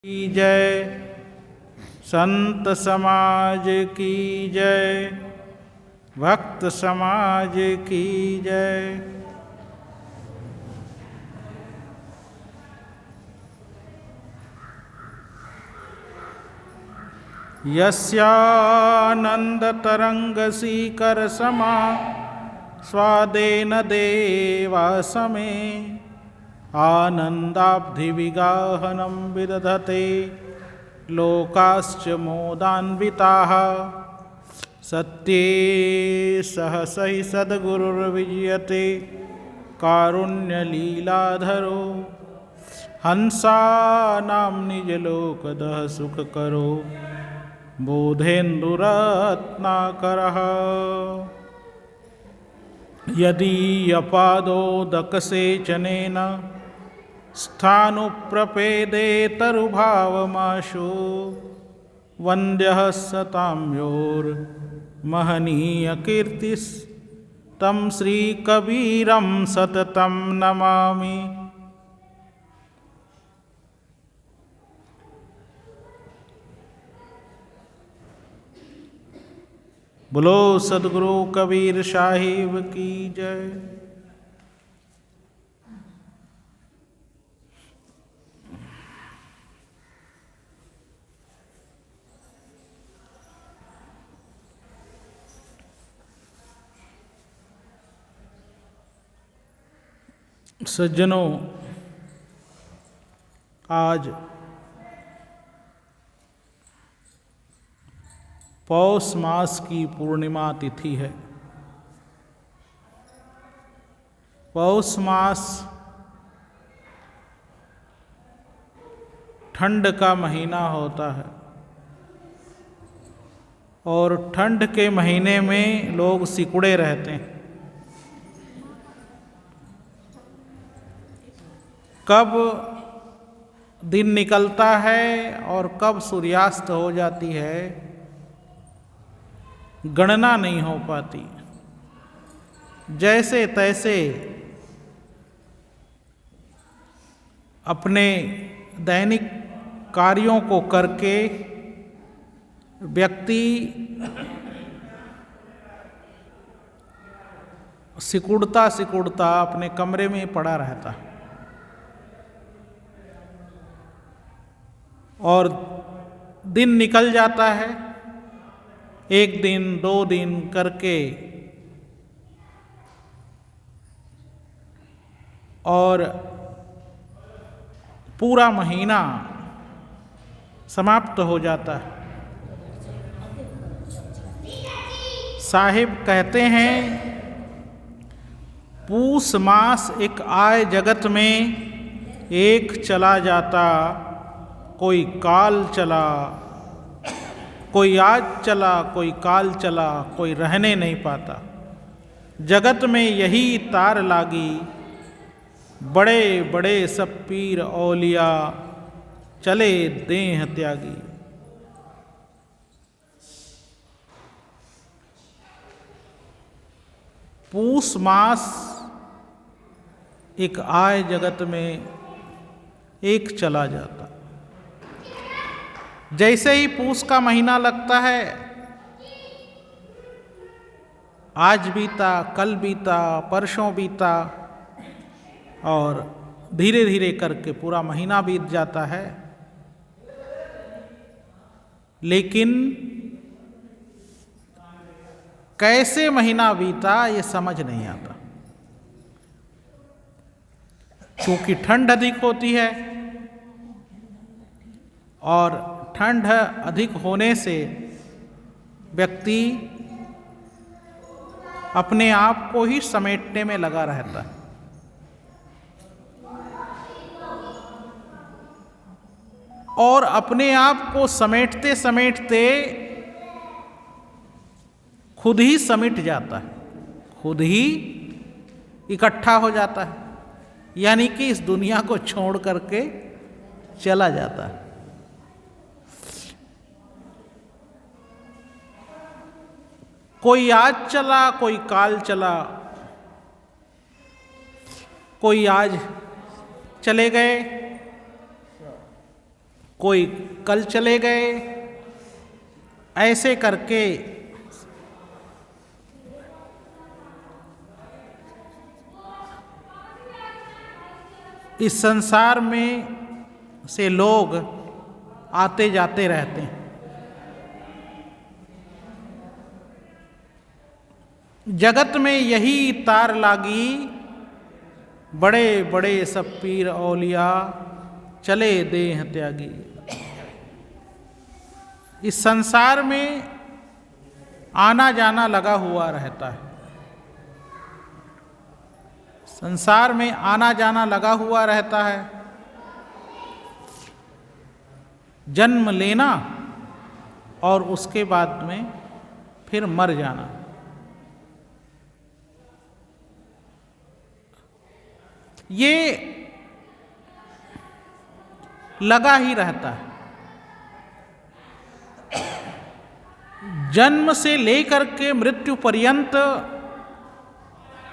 की जय। संत समाज की जय। भक्त समाज की जय। यस्यानन्दतरङ्गसीकरसमा स्वादेन देवासमे आनन्दाब्धिविगाहनं विदधते लोकाश्च मोदान्विताः। सत्ये सहसहि सद्गुरुर्विजयते कारुण्यलीलाधरो हंसानां निजलोकदः सुखकरो बोधेन्दुरत्नाकरः। यदीयपादोदकसेचनेन स्थाणुप्रपेदेतरुभावमाशु वन्द्यः सताम्योर्महनीयकीर्तिस्तं श्रीकबीरं सततं नमामि। बोलो सद्गुरु कबीर साहिब की जय। सज्जनों, आज पौष मास की पूर्णिमा तिथि है। पौष मास ठंड का महीना होता है और ठंड के महीने में लोग सिकुड़े रहते हैं। कब दिन निकलता है और कब सूर्यास्त हो जाती है, गणना नहीं हो पाती। जैसे तैसे अपने दैनिक कार्यों को करके व्यक्ति सिकुड़ता सिकुड़ता अपने कमरे में पड़ा रहता है और दिन निकल जाता है, एक दिन दो दिन करके, और पूरा महीना समाप्त हो जाता है। साहिब कहते हैं, पूष मास एक आए जगत में एक चला जाता, कोई काल चला, कोई आज चला, कोई काल चला, कोई रहने नहीं पाता। जगत में यही तार लागी, बड़े बड़े सब पीर औलिया, चले देह त्यागी। पूष मास एक आए जगत में एक चला जाता। जैसे ही पूष का महीना लगता है, आज बीता, कल बीता, परसों बीता और धीरे धीरे करके पूरा महीना बीत जाता है। लेकिन कैसे महीना बीता ये समझ नहीं आता। क्योंकि ठंड अधिक होती है और ठंड अधिक होने से व्यक्ति अपने आप को ही समेटने में लगा रहता है। और अपने आप को समेटते समेटते खुद ही समिट जाता है, खुद ही इकट्ठा हो जाता है, यानी कि इस दुनिया को छोड़ करके चला जाता है। कोई आज चला, कोई काल चला, कोई आज चले गए, कोई कल चले गए, ऐसे करके इस संसार में से लोग आते जाते रहते हैं। जगत में यही तार लागी, बड़े बड़े सब पीर औलिया चले देह त्यागी। इस संसार में आना जाना लगा हुआ रहता है, संसार में आना जाना लगा हुआ रहता है। जन्म लेना और उसके बाद में फिर मर जाना। ये लगा ही रहता है। जन्म से लेकर के मृत्यु पर्यंत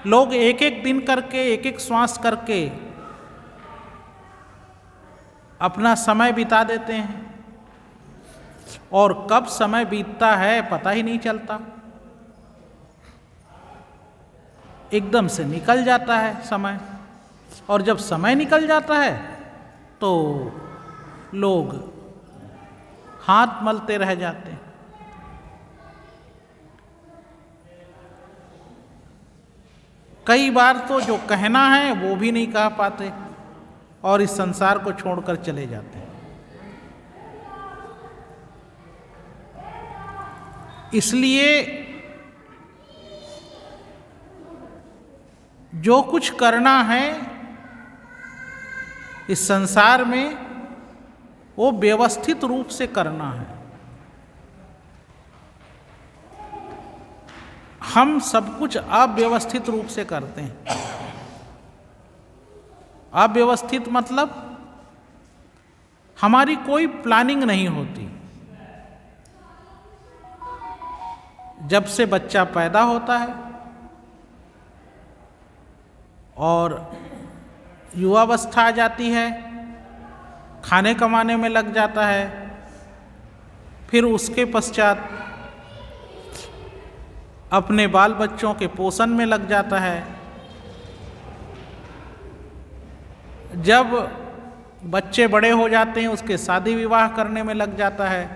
लोग एक एक दिन करके, एक एक श्वास करके अपना समय बिता देते हैं, और कब समय बीतता है पता ही नहीं चलता। एकदम से निकल जाता है समय, और जब समय निकल जाता है तो लोग हाथ मलते रह जाते हैं। कई बार तो जो कहना है वो भी नहीं कह पाते और इस संसार को छोड़कर चले जाते हैं। इसलिए जो कुछ करना है इस संसार में वो व्यवस्थित रूप से करना है। हम सब कुछ अव्यवस्थित रूप से करते हैं। अव्यवस्थित मतलब हमारी कोई प्लानिंग नहीं होती। जब से बच्चा पैदा होता है और युवावस्था आ जाती है, खाने कमाने में लग जाता है, फिर उसके पश्चात अपने बाल बच्चों के पोषण में लग जाता है। जब बच्चे बड़े हो जाते हैं उसके शादी विवाह करने में लग जाता है।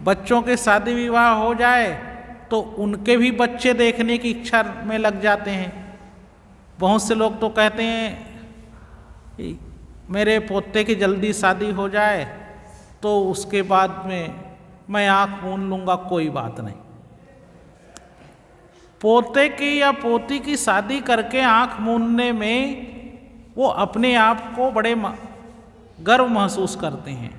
बच्चों के शादी विवाह हो जाए तो उनके भी बच्चे देखने की इच्छा में लग जाते हैं। बहुत से लोग तो कहते हैं मेरे पोते की जल्दी शादी हो जाए तो उसके बाद में मैं आँख मूंद लूँगा, कोई बात नहीं। पोते की या पोती की शादी करके आँख मूंदने में वो अपने आप को बड़े गर्व महसूस करते हैं,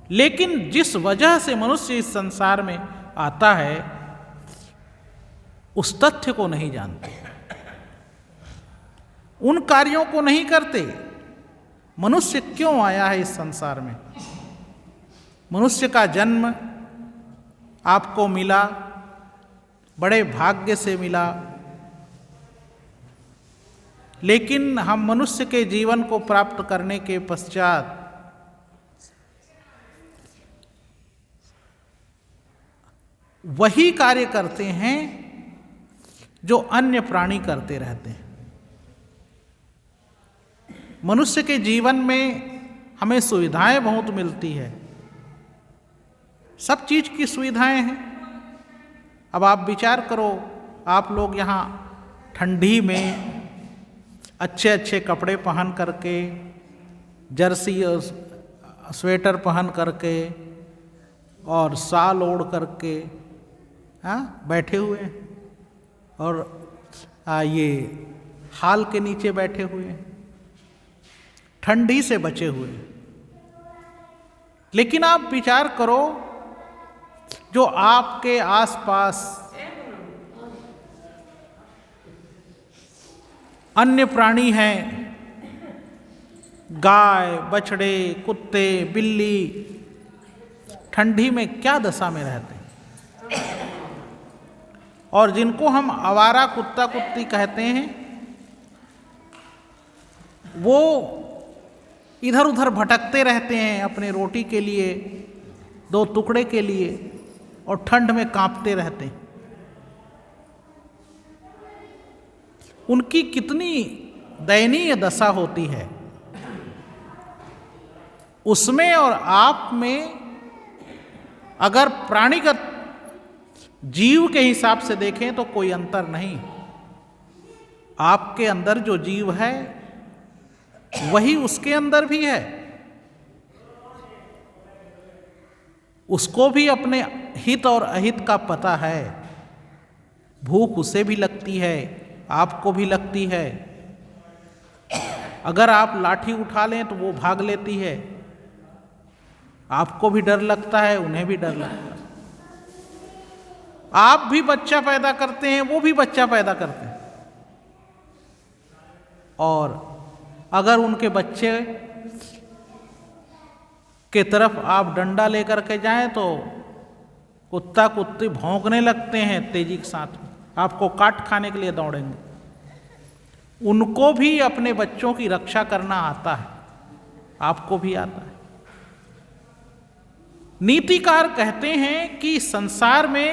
लेकिन जिस वजह से मनुष्य इस संसार में आता है उस तथ्य को नहीं जानते, उन कार्यों को नहीं करते। मनुष्य क्यों आया है इस संसार में? मनुष्य का जन्म आपको मिला, बड़े भाग्य से मिला, लेकिन हम मनुष्य के जीवन को प्राप्त करने के पश्चात वही कार्य करते हैं जो अन्य प्राणी करते रहते हैं। मनुष्य के जीवन में हमें सुविधाएं बहुत मिलती है, सब चीज की सुविधाएं हैं। अब आप विचार करो, आप लोग यहाँ ठंडी में अच्छे अच्छे कपड़े पहन करके, जर्सी और स्वेटर पहन करके और शाल ओढ़ करके बैठे हुए हैं, और ये हाल के नीचे बैठे हुए हैं, ठंडी से बचे हुए हैं। लेकिन आप विचार करो, जो आपके आसपास अन्य प्राणी हैं, गाय, बछड़े, कुत्ते, बिल्ली, ठंडी में क्या दशा में रहते हैं, और जिनको हम आवारा कुत्ता कुत्ती कहते हैं, वो इधर उधर भटकते रहते हैं अपने रोटी के लिए, दो टुकड़े के लिए, और ठंड में कांपते रहते हैं। उनकी कितनी दयनीय दशा होती है। उसमें और आप में अगर प्राणीगत जीव के हिसाब से देखें तो कोई अंतर नहीं। आपके अंदर जो जीव है वही उसके अंदर भी है। उसको भी अपने हित और अहित का पता है। भूख उसे भी लगती है, आपको भी लगती है। अगर आप लाठी उठा लें तो वो भाग लेती है। आपको भी डर लगता है, उन्हें भी डर लगता है। आप भी बच्चा पैदा करते हैं, वो भी बच्चा पैदा करते हैं। और अगर उनके बच्चे के तरफ आप डंडा लेकर के जाएं तो कुत्ता कुत्ती भौंकने लगते हैं तेजी के साथ, आपको काट खाने के लिए दौड़ेंगे। उनको भी अपने बच्चों की रक्षा करना आता है, आपको भी आता है। नीतिकार कहते हैं कि संसार में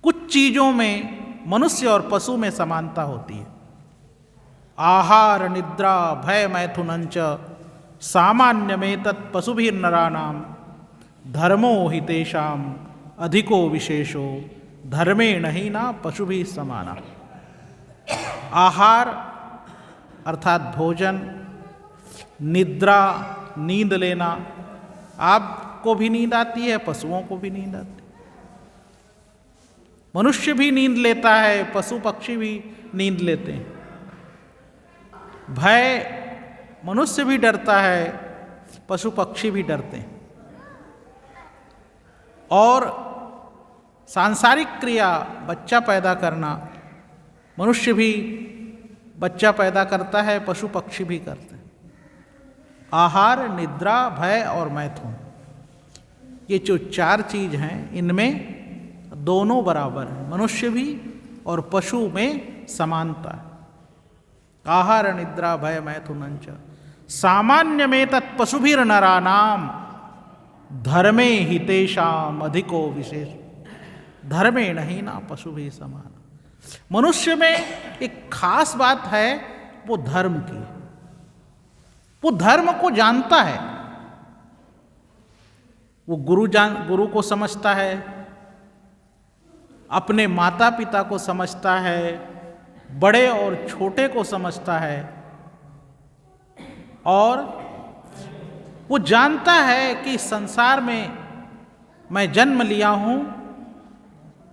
कुछ चीजों में मनुष्य और पशु में समानता होती है। आहार निद्रा भय मैथुनंच सामान्य में तत् पशुभिर्नराणाम धर्मो हितेषाम अधिको विशेषो धर्मेण ही ना पशुभिः समाना। आहार अर्थात भोजन, निद्रा नींद लेना, आपको भी नींद आती है, पशुओं को भी नींद आती है। मनुष्य भी नींद लेता है, पशु पक्षी भी नींद लेते हैं। भय मनुष्य भी डरता है, पशु पक्षी भी डरते हैं। और सांसारिक क्रिया बच्चा पैदा करना, मनुष्य भी बच्चा पैदा करता है, पशु पक्षी भी करते हैं। आहार निद्रा भय और मैथुन, ये जो चार चीज हैं इनमें दोनों बराबर हैं। मनुष्य भी और पशु में समानता है। आहार निद्रा भय मैथुनंच सामान्य में तत् पशुभिर्नराणाम धर्मे हितेषाम अधिको विशेष धर्मे नहीं ना पशुभिः समान। मनुष्य में एक खास बात है, वो धर्म की। वो धर्म को जानता है। वो गुरु को समझता है, अपने माता पिता को समझता है, बड़े और छोटे को समझता है। और वो जानता है कि संसार में मैं जन्म लिया हूं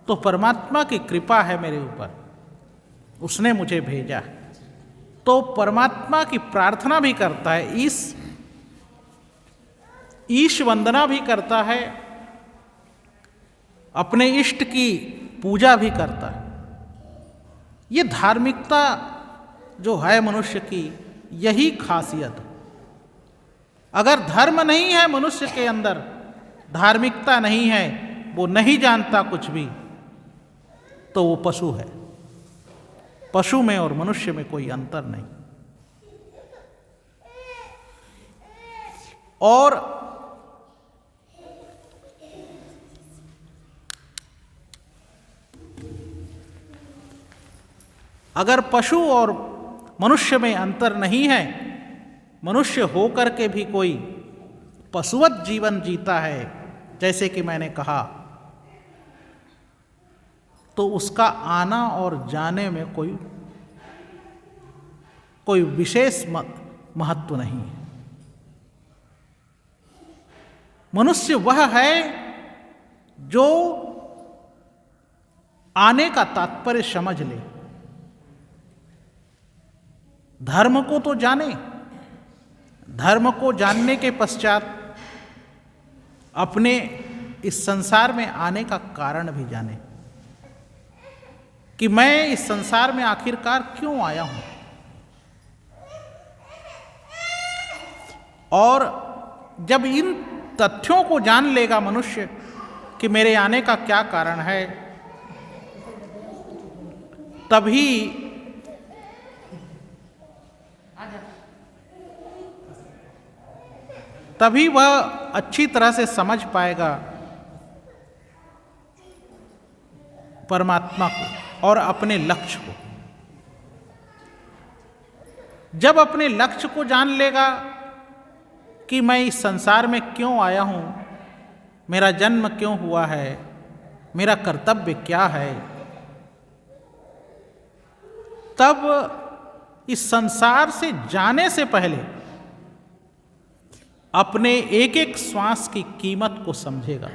तो परमात्मा की कृपा है मेरे ऊपर, उसने मुझे भेजा है। तो परमात्मा की प्रार्थना भी करता है, ईश वंदना भी करता है, अपने इष्ट की पूजा भी करता है। ये धार्मिकता जो है मनुष्य की, यही खासियत है। अगर धर्म नहीं है मनुष्य के अंदर, धार्मिकता नहीं है, वो नहीं जानता कुछ भी, तो वो पशु है। पशु में और मनुष्य में कोई अंतर नहीं। और अगर पशु और मनुष्य में अंतर नहीं है, मनुष्य होकर के भी कोई पशुवत जीवन जीता है, जैसे कि मैंने कहा, तो उसका आना और जाने में कोई विशेष महत्व नहीं है। मनुष्य वह है जो आने का तात्पर्य समझ ले, धर्म को तो जाने, धर्म को जानने के पश्चात अपने इस संसार में आने का कारण भी जाने कि मैं इस संसार में आखिरकार क्यों आया हूं। और जब इन तथ्यों को जान लेगा मनुष्य कि मेरे आने का क्या कारण है, तभी तभी वह अच्छी तरह से समझ पाएगा परमात्मा को और अपने लक्ष्य को। जब अपने लक्ष्य को जान लेगा कि मैं इस संसार में क्यों आया हूं, मेरा जन्म क्यों हुआ है, मेरा कर्तव्य क्या है, तब इस संसार से जाने से पहले अपने एक एक श्वास की कीमत को समझेगा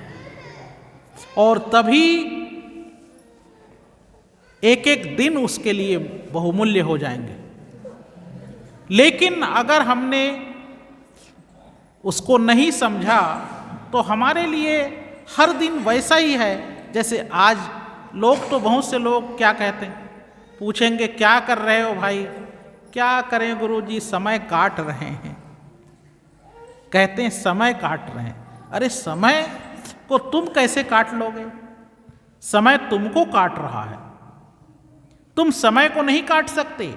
और तभी एक एक दिन उसके लिए बहुमूल्य हो जाएंगे। लेकिन अगर हमने उसको नहीं समझा तो हमारे लिए हर दिन वैसा ही है जैसे आज। लोग तो बहुत से लोग क्या कहते हैं, पूछेंगे क्या कर रहे हो भाई, क्या करें गुरुजी, समय काट रहे हैं। कहते हैं समय काट रहे हैं। अरे समय को तुम कैसे काट लोगे? समय तुमको काट रहा है, तुम समय को नहीं काट सकते।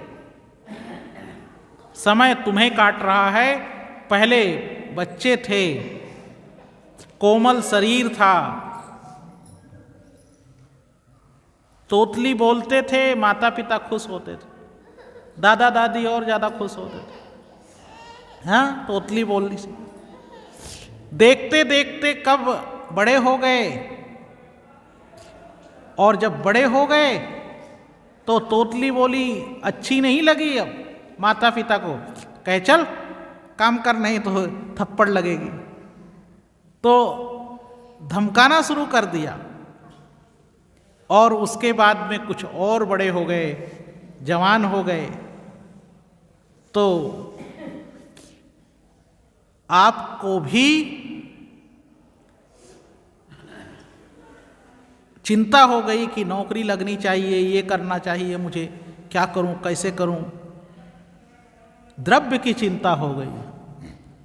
समय तुम्हें काट रहा है। पहले बच्चे थे, कोमल शरीर था, तोतली बोलते थे, माता पिता खुश होते थे, दादा दादी और ज्यादा खुश होते थे। हाँ, तोतली बोलने से। देखते देखते कब बड़े हो गए, और जब बड़े हो गए तो तोतली बोली अच्छी नहीं लगी अब माता पिता को, कहे चल काम कर नहीं तो थप्पड़ लगेगी, तो धमकाना शुरू कर दिया। और उसके बाद में कुछ और बड़े हो गए, जवान हो गए, तो आपको भी चिंता हो गई कि नौकरी लगनी चाहिए, ये करना चाहिए, मुझे क्या करूं, कैसे करूं। द्रव्य की चिंता हो गई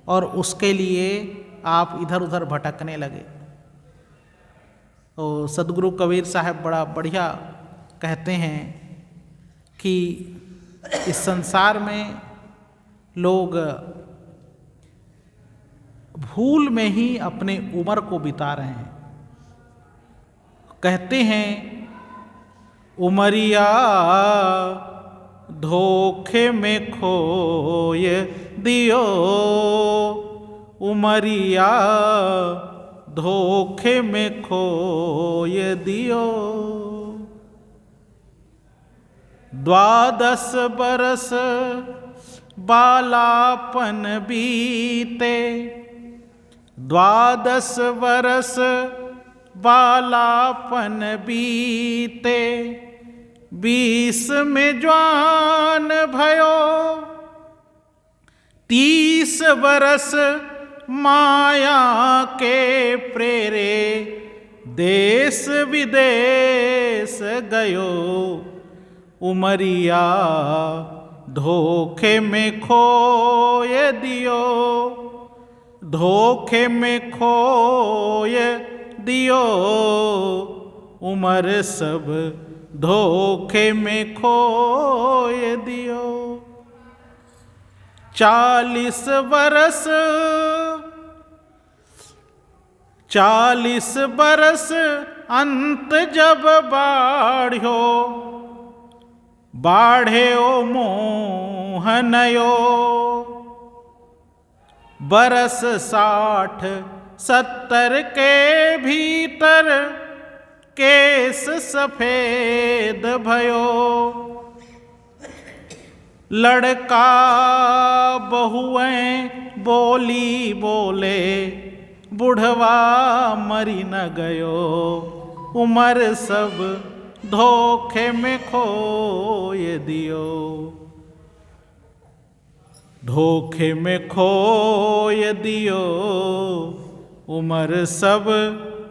और उसके लिए आप इधर उधर भटकने लगे। तो सदगुरु कबीर साहब बड़ा बढ़िया कहते हैं कि इस संसार में लोग भूल में ही अपने उम्र को बिता रहे हैं। कहते हैं उमरिया धोखे में खोय दियो, उमरिया धोखे में खोय दियो। 12 बरस बालापन बीते, 12 बरस बालापन बीते, 20 में जवान भयो, 30 बरस माया के प्रेरे, देश विदेश गयो, उमरिया धोखे में खोय दियो, धोखे में खोय दियो, उमर सब धोखे में खोय दियो। 40 बरस 40 बरस अंत जब बाढ़्यो, बाढ़्यो मोहनयो, बरस 60-70 के भीतर केस सफेद भयो, लड़का बहुएं बोली बोले, बुढ़वा मरी न गयो, उमर सब धोखे में खोय दियो, धोखे में खोय दियो, उमर सब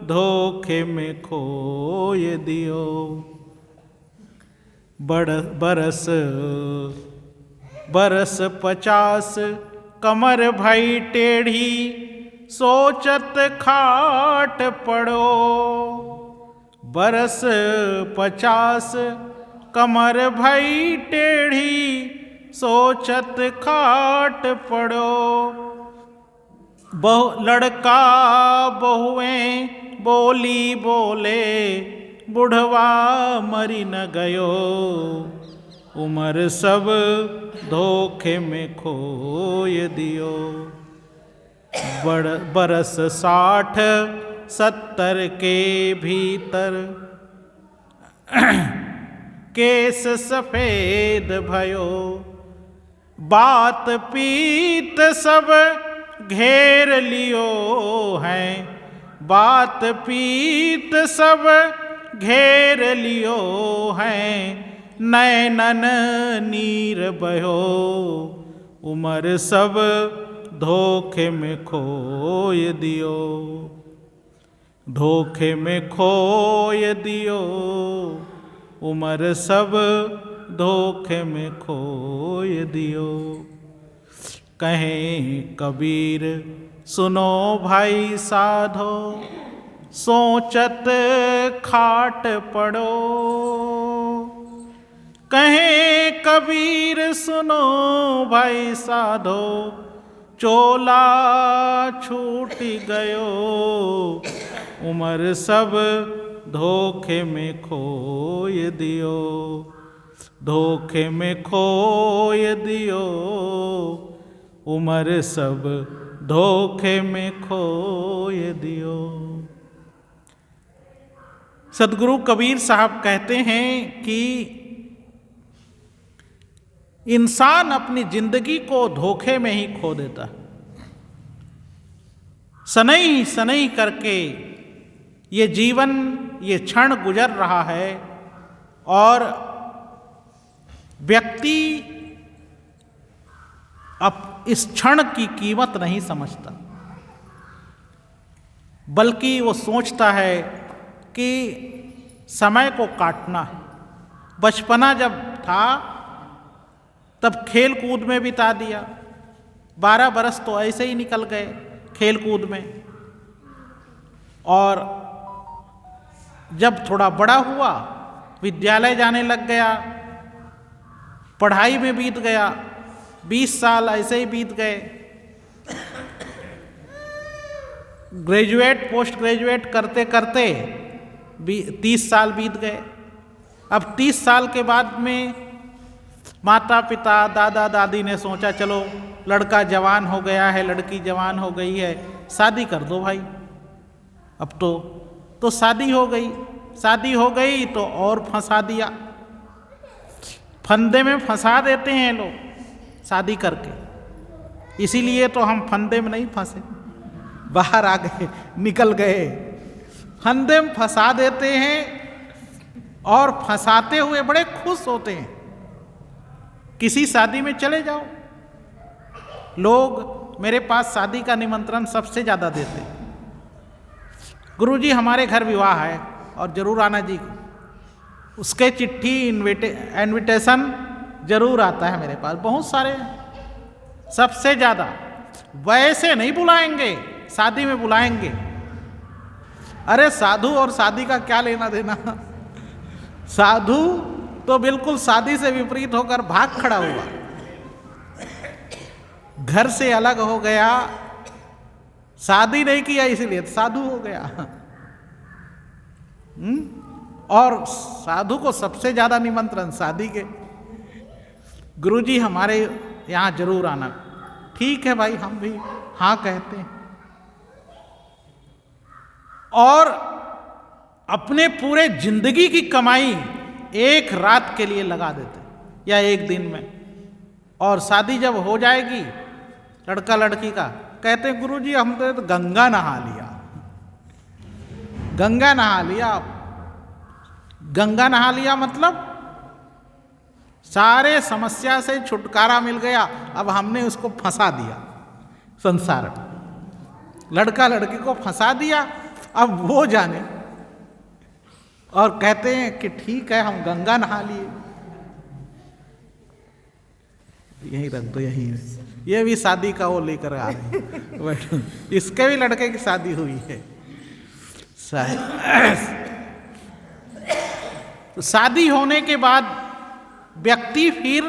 धोखे में खोय दियो। बरस बरस 50 कमर भई टेढ़ी, सोचत खाट पड़ो, बरस 50 कमर भई टेढ़ी, सोचत खाट पड़ो, लड़का बहुएं बोली बोले, बुढ़वा मरी न गयो, उम्र सब धोखे में खोय दियो। बरस 60-70 के भीतर, केस सफेद भयो, बात पीत सब घेर लियो है, बात पीत सब घेर लियो है, नैनन नीर बहो, उम्र सब धोखे में खोय दियो, धोखे में खोय दियो, उम्र सब धोखे में खोय दियो। कहें कबीर सुनो भाई साधो, सोचत खाट पड़ो, कहें कबीर सुनो भाई साधो, चोला छूट गयो, उम्र सब धोखे में खोय दियो, धोखे में खोय दियो, उम्र सब धोखे में खोय दियो। सदगुरु कबीर साहब कहते हैं कि इंसान अपनी जिंदगी को धोखे में ही खो देता है। सनई सनई करके ये जीवन, ये क्षण गुजर रहा है और व्यक्ति अब इस क्षण की कीमत नहीं समझता, बल्कि वो सोचता है कि समय को काटना है। बचपना जब था तब खेल कूद में बिता दिया, 12 बरस तो ऐसे ही निकल गए खेल कूद में, और जब थोड़ा बड़ा हुआ विद्यालय जाने लग गया, पढ़ाई में बीत गया, 20 साल ऐसे ही बीत गए, ग्रेजुएट पोस्ट ग्रेजुएट करते करते 30 साल बीत गए। अब 30 साल के बाद में माता पिता दादा दादी ने सोचा चलो लड़का जवान हो गया है, लड़की जवान हो गई है, शादी कर दो भाई। अब तो शादी हो गई, शादी हो गई तो और फंसा दिया, फंदे में फंसा देते हैं लोग शादी करके। इसीलिए तो हम फंदे में नहीं फंसे, बाहर आ गए, निकल गए। फंदे में फंसा देते हैं और फंसाते हुए बड़े खुश होते हैं। किसी शादी में चले जाओ, लोग मेरे पास शादी का निमंत्रण सबसे ज़्यादा देते हैं, गुरुजी हमारे घर विवाह है और जरूर आना जी। उसके चिट्ठी इनविटेशन जरूर आता है मेरे पास, बहुत सारे, सबसे ज़्यादा। वैसे नहीं बुलाएंगे, शादी में बुलाएंगे। अरे साधु और शादी का क्या लेना देना। साधु तो बिल्कुल शादी से विपरीत होकर भाग खड़ा हुआ, घर से अलग हो गया, शादी नहीं किया इसलिए साधु हो गया। और साधु को सबसे ज्यादा निमंत्रण शादी के। गुरुजी हमारे यहाँ जरूर आना। ठीक है भाई, हम भी हाँ कहते हैं और अपने पूरे जिंदगी की कमाई एक रात के लिए लगा देते या एक दिन में। और शादी जब हो जाएगी लड़का लड़की का, कहते हैं गुरुजी हम तो गंगा नहा लिया। गंगा नहा लिया, गंगा नहा लिया मतलब सारे समस्या से छुटकारा मिल गया। अब हमने उसको फंसा दिया संसार में, लड़का लड़की को फंसा दिया, अब वो जाने। और कहते हैं कि ठीक है हम गंगा नहा लिए। यहीं रख दो, यहीं। ये भी शादी का वो लेकर आ रहे, इसके भी लड़के की शादी हुई है। तो शादी होने के बाद व्यक्ति फिर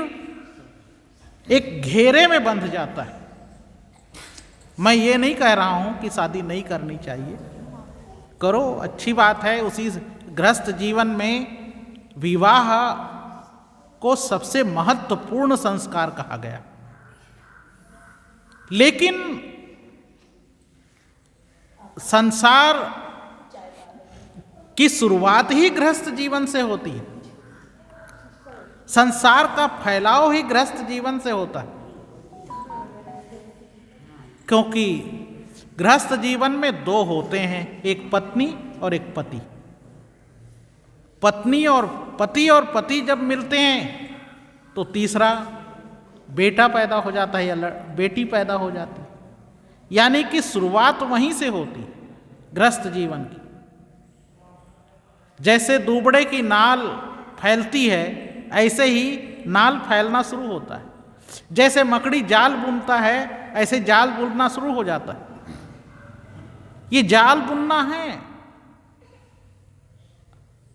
एक घेरे में बंध जाता है। मैं ये नहीं कह रहा हूं कि शादी नहीं करनी चाहिए, करो, अच्छी बात है। उसी गृहस्थ जीवन में विवाह को सबसे महत्वपूर्ण संस्कार कहा गया। लेकिन संसार की शुरुआत ही गृहस्थ जीवन से होती है, संसार का फैलाव ही गृहस्थ जीवन से होता है। क्योंकि गृहस्थ जीवन में दो होते हैं, एक पत्नी और एक पति। पत्नी और पति जब मिलते हैं तो तीसरा बेटा पैदा हो जाता है या बेटी पैदा हो जाती है। यानी कि शुरुआत वहीं से होती है गृहस्थ जीवन की। जैसे दूबड़े की नाल फैलती है, ऐसे ही नाल फैलना शुरू होता है। जैसे मकड़ी जाल बुनता है, ऐसे जाल बुनना शुरू हो जाता है। ये जाल बुनना है,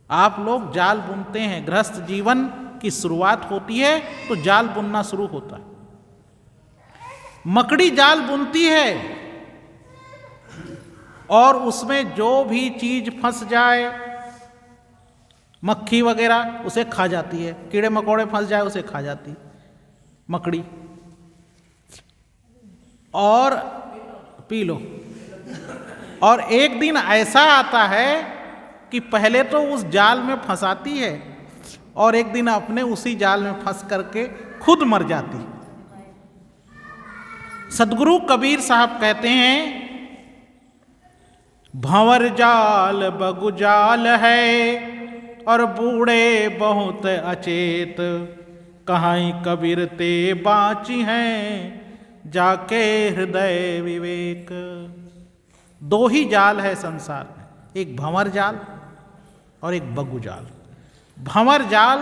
आप लोग जाल बुनते हैं। गृहस्थ जीवन की शुरुआत होती है तो जाल बुनना शुरू होता है। मकड़ी जाल बुनती है और उसमें जो भी चीज फंस जाए, मक्खी वगैरह, उसे खा जाती है। कीड़े मकोड़े फंस जाए उसे खा जाती है मकड़ी। और पी लो। और एक दिन ऐसा आता है कि पहले तो उस जाल में फंसाती है और एक दिन अपने उसी जाल में फंस करके खुद मर जाती। सदगुरु कबीर साहब कहते हैं, भंवर जाल बगु जाल है और बूढ़े बहुत अचेत, कहाई कबीर ते बाची हैं जाके हृदय विवेक। दो ही जाल है संसार में, एक भंवर जाल और एक बगु जाल। भंवर जाल,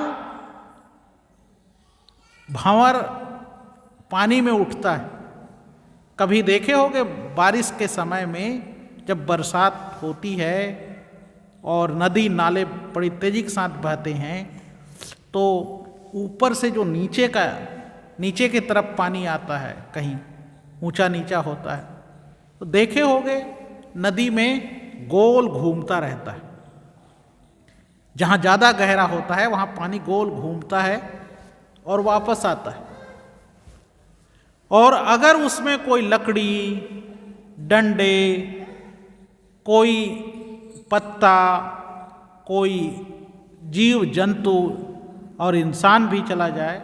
भंवर पानी में उठता है। कभी देखे होंगे बारिश के समय में जब बरसात होती है और नदी नाले बड़ी तेजी के साथ बहते हैं तो ऊपर से जो नीचे की तरफ पानी आता है, कहीं ऊंचा नीचा होता है, तो देखे होंगे नदी में गोल घूमता रहता है। जहाँ ज़्यादा गहरा होता है वहाँ पानी गोल घूमता है और वापस आता है। और अगर उसमें कोई लकड़ी, डंडे, कोई पत्ता, कोई जीव जंतु और इंसान भी चला जाए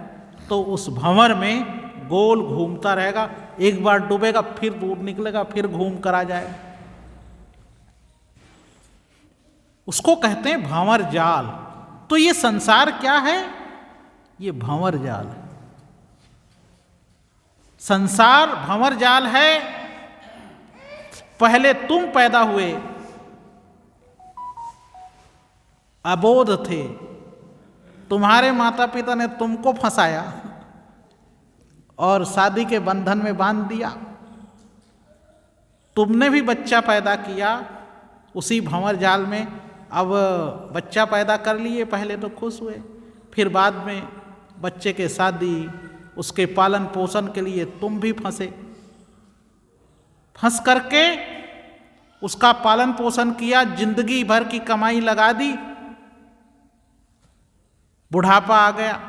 तो उस भंवर में गोल घूमता रहेगा। एक बार डूबेगा, फिर दूर निकलेगा, फिर घूम कर आ जाएगा। उसको कहते हैं भंवर जाल। तो ये संसार क्या है? ये भंवर जाल है। संसार भंवर जाल है। पहले तुम पैदा हुए, अबोध थे, तुम्हारे माता पिता ने तुमको फंसाया और शादी के बंधन में बांध दिया। तुमने भी बच्चा पैदा किया उसी भंवर जाल में। अब बच्चा पैदा कर लिए, पहले तो खुश हुए, फिर बाद में बच्चे के शादी, उसके पालन पोषण के लिए तुम भी फंसे। फंस करके उसका पालन पोषण किया, जिंदगी भर की कमाई लगा दी, बुढ़ापा आ गया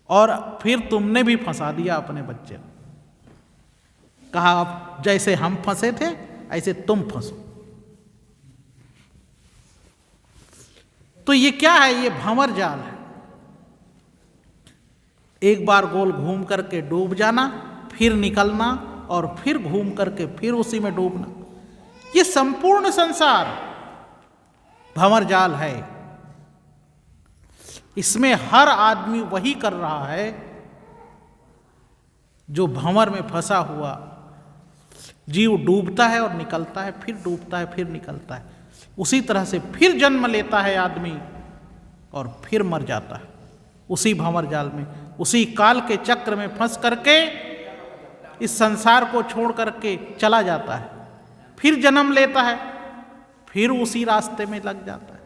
और फिर तुमने भी फंसा दिया अपने बच्चे को। कहा अब जैसे हम फंसे थे ऐसे तुम फंसो। तो ये क्या है? ये भंवर जाल है। एक बार गोल घूम करके डूब जाना, फिर निकलना और फिर घूम करके फिर उसी में डूबना। ये संपूर्ण संसार भंवर जाल है। इसमें हर आदमी वही कर रहा है जो भंवर में फंसा हुआ जीव डूबता है और निकलता है, फिर डूबता है, फिर निकलता है। उसी तरह से फिर जन्म लेता है आदमी और फिर मर जाता है उसी भंवर जाल में, उसी काल के चक्र में फंस करके इस संसार को छोड़ करके चला जाता है। फिर जन्म लेता है, फिर उसी रास्ते में लग जाता है।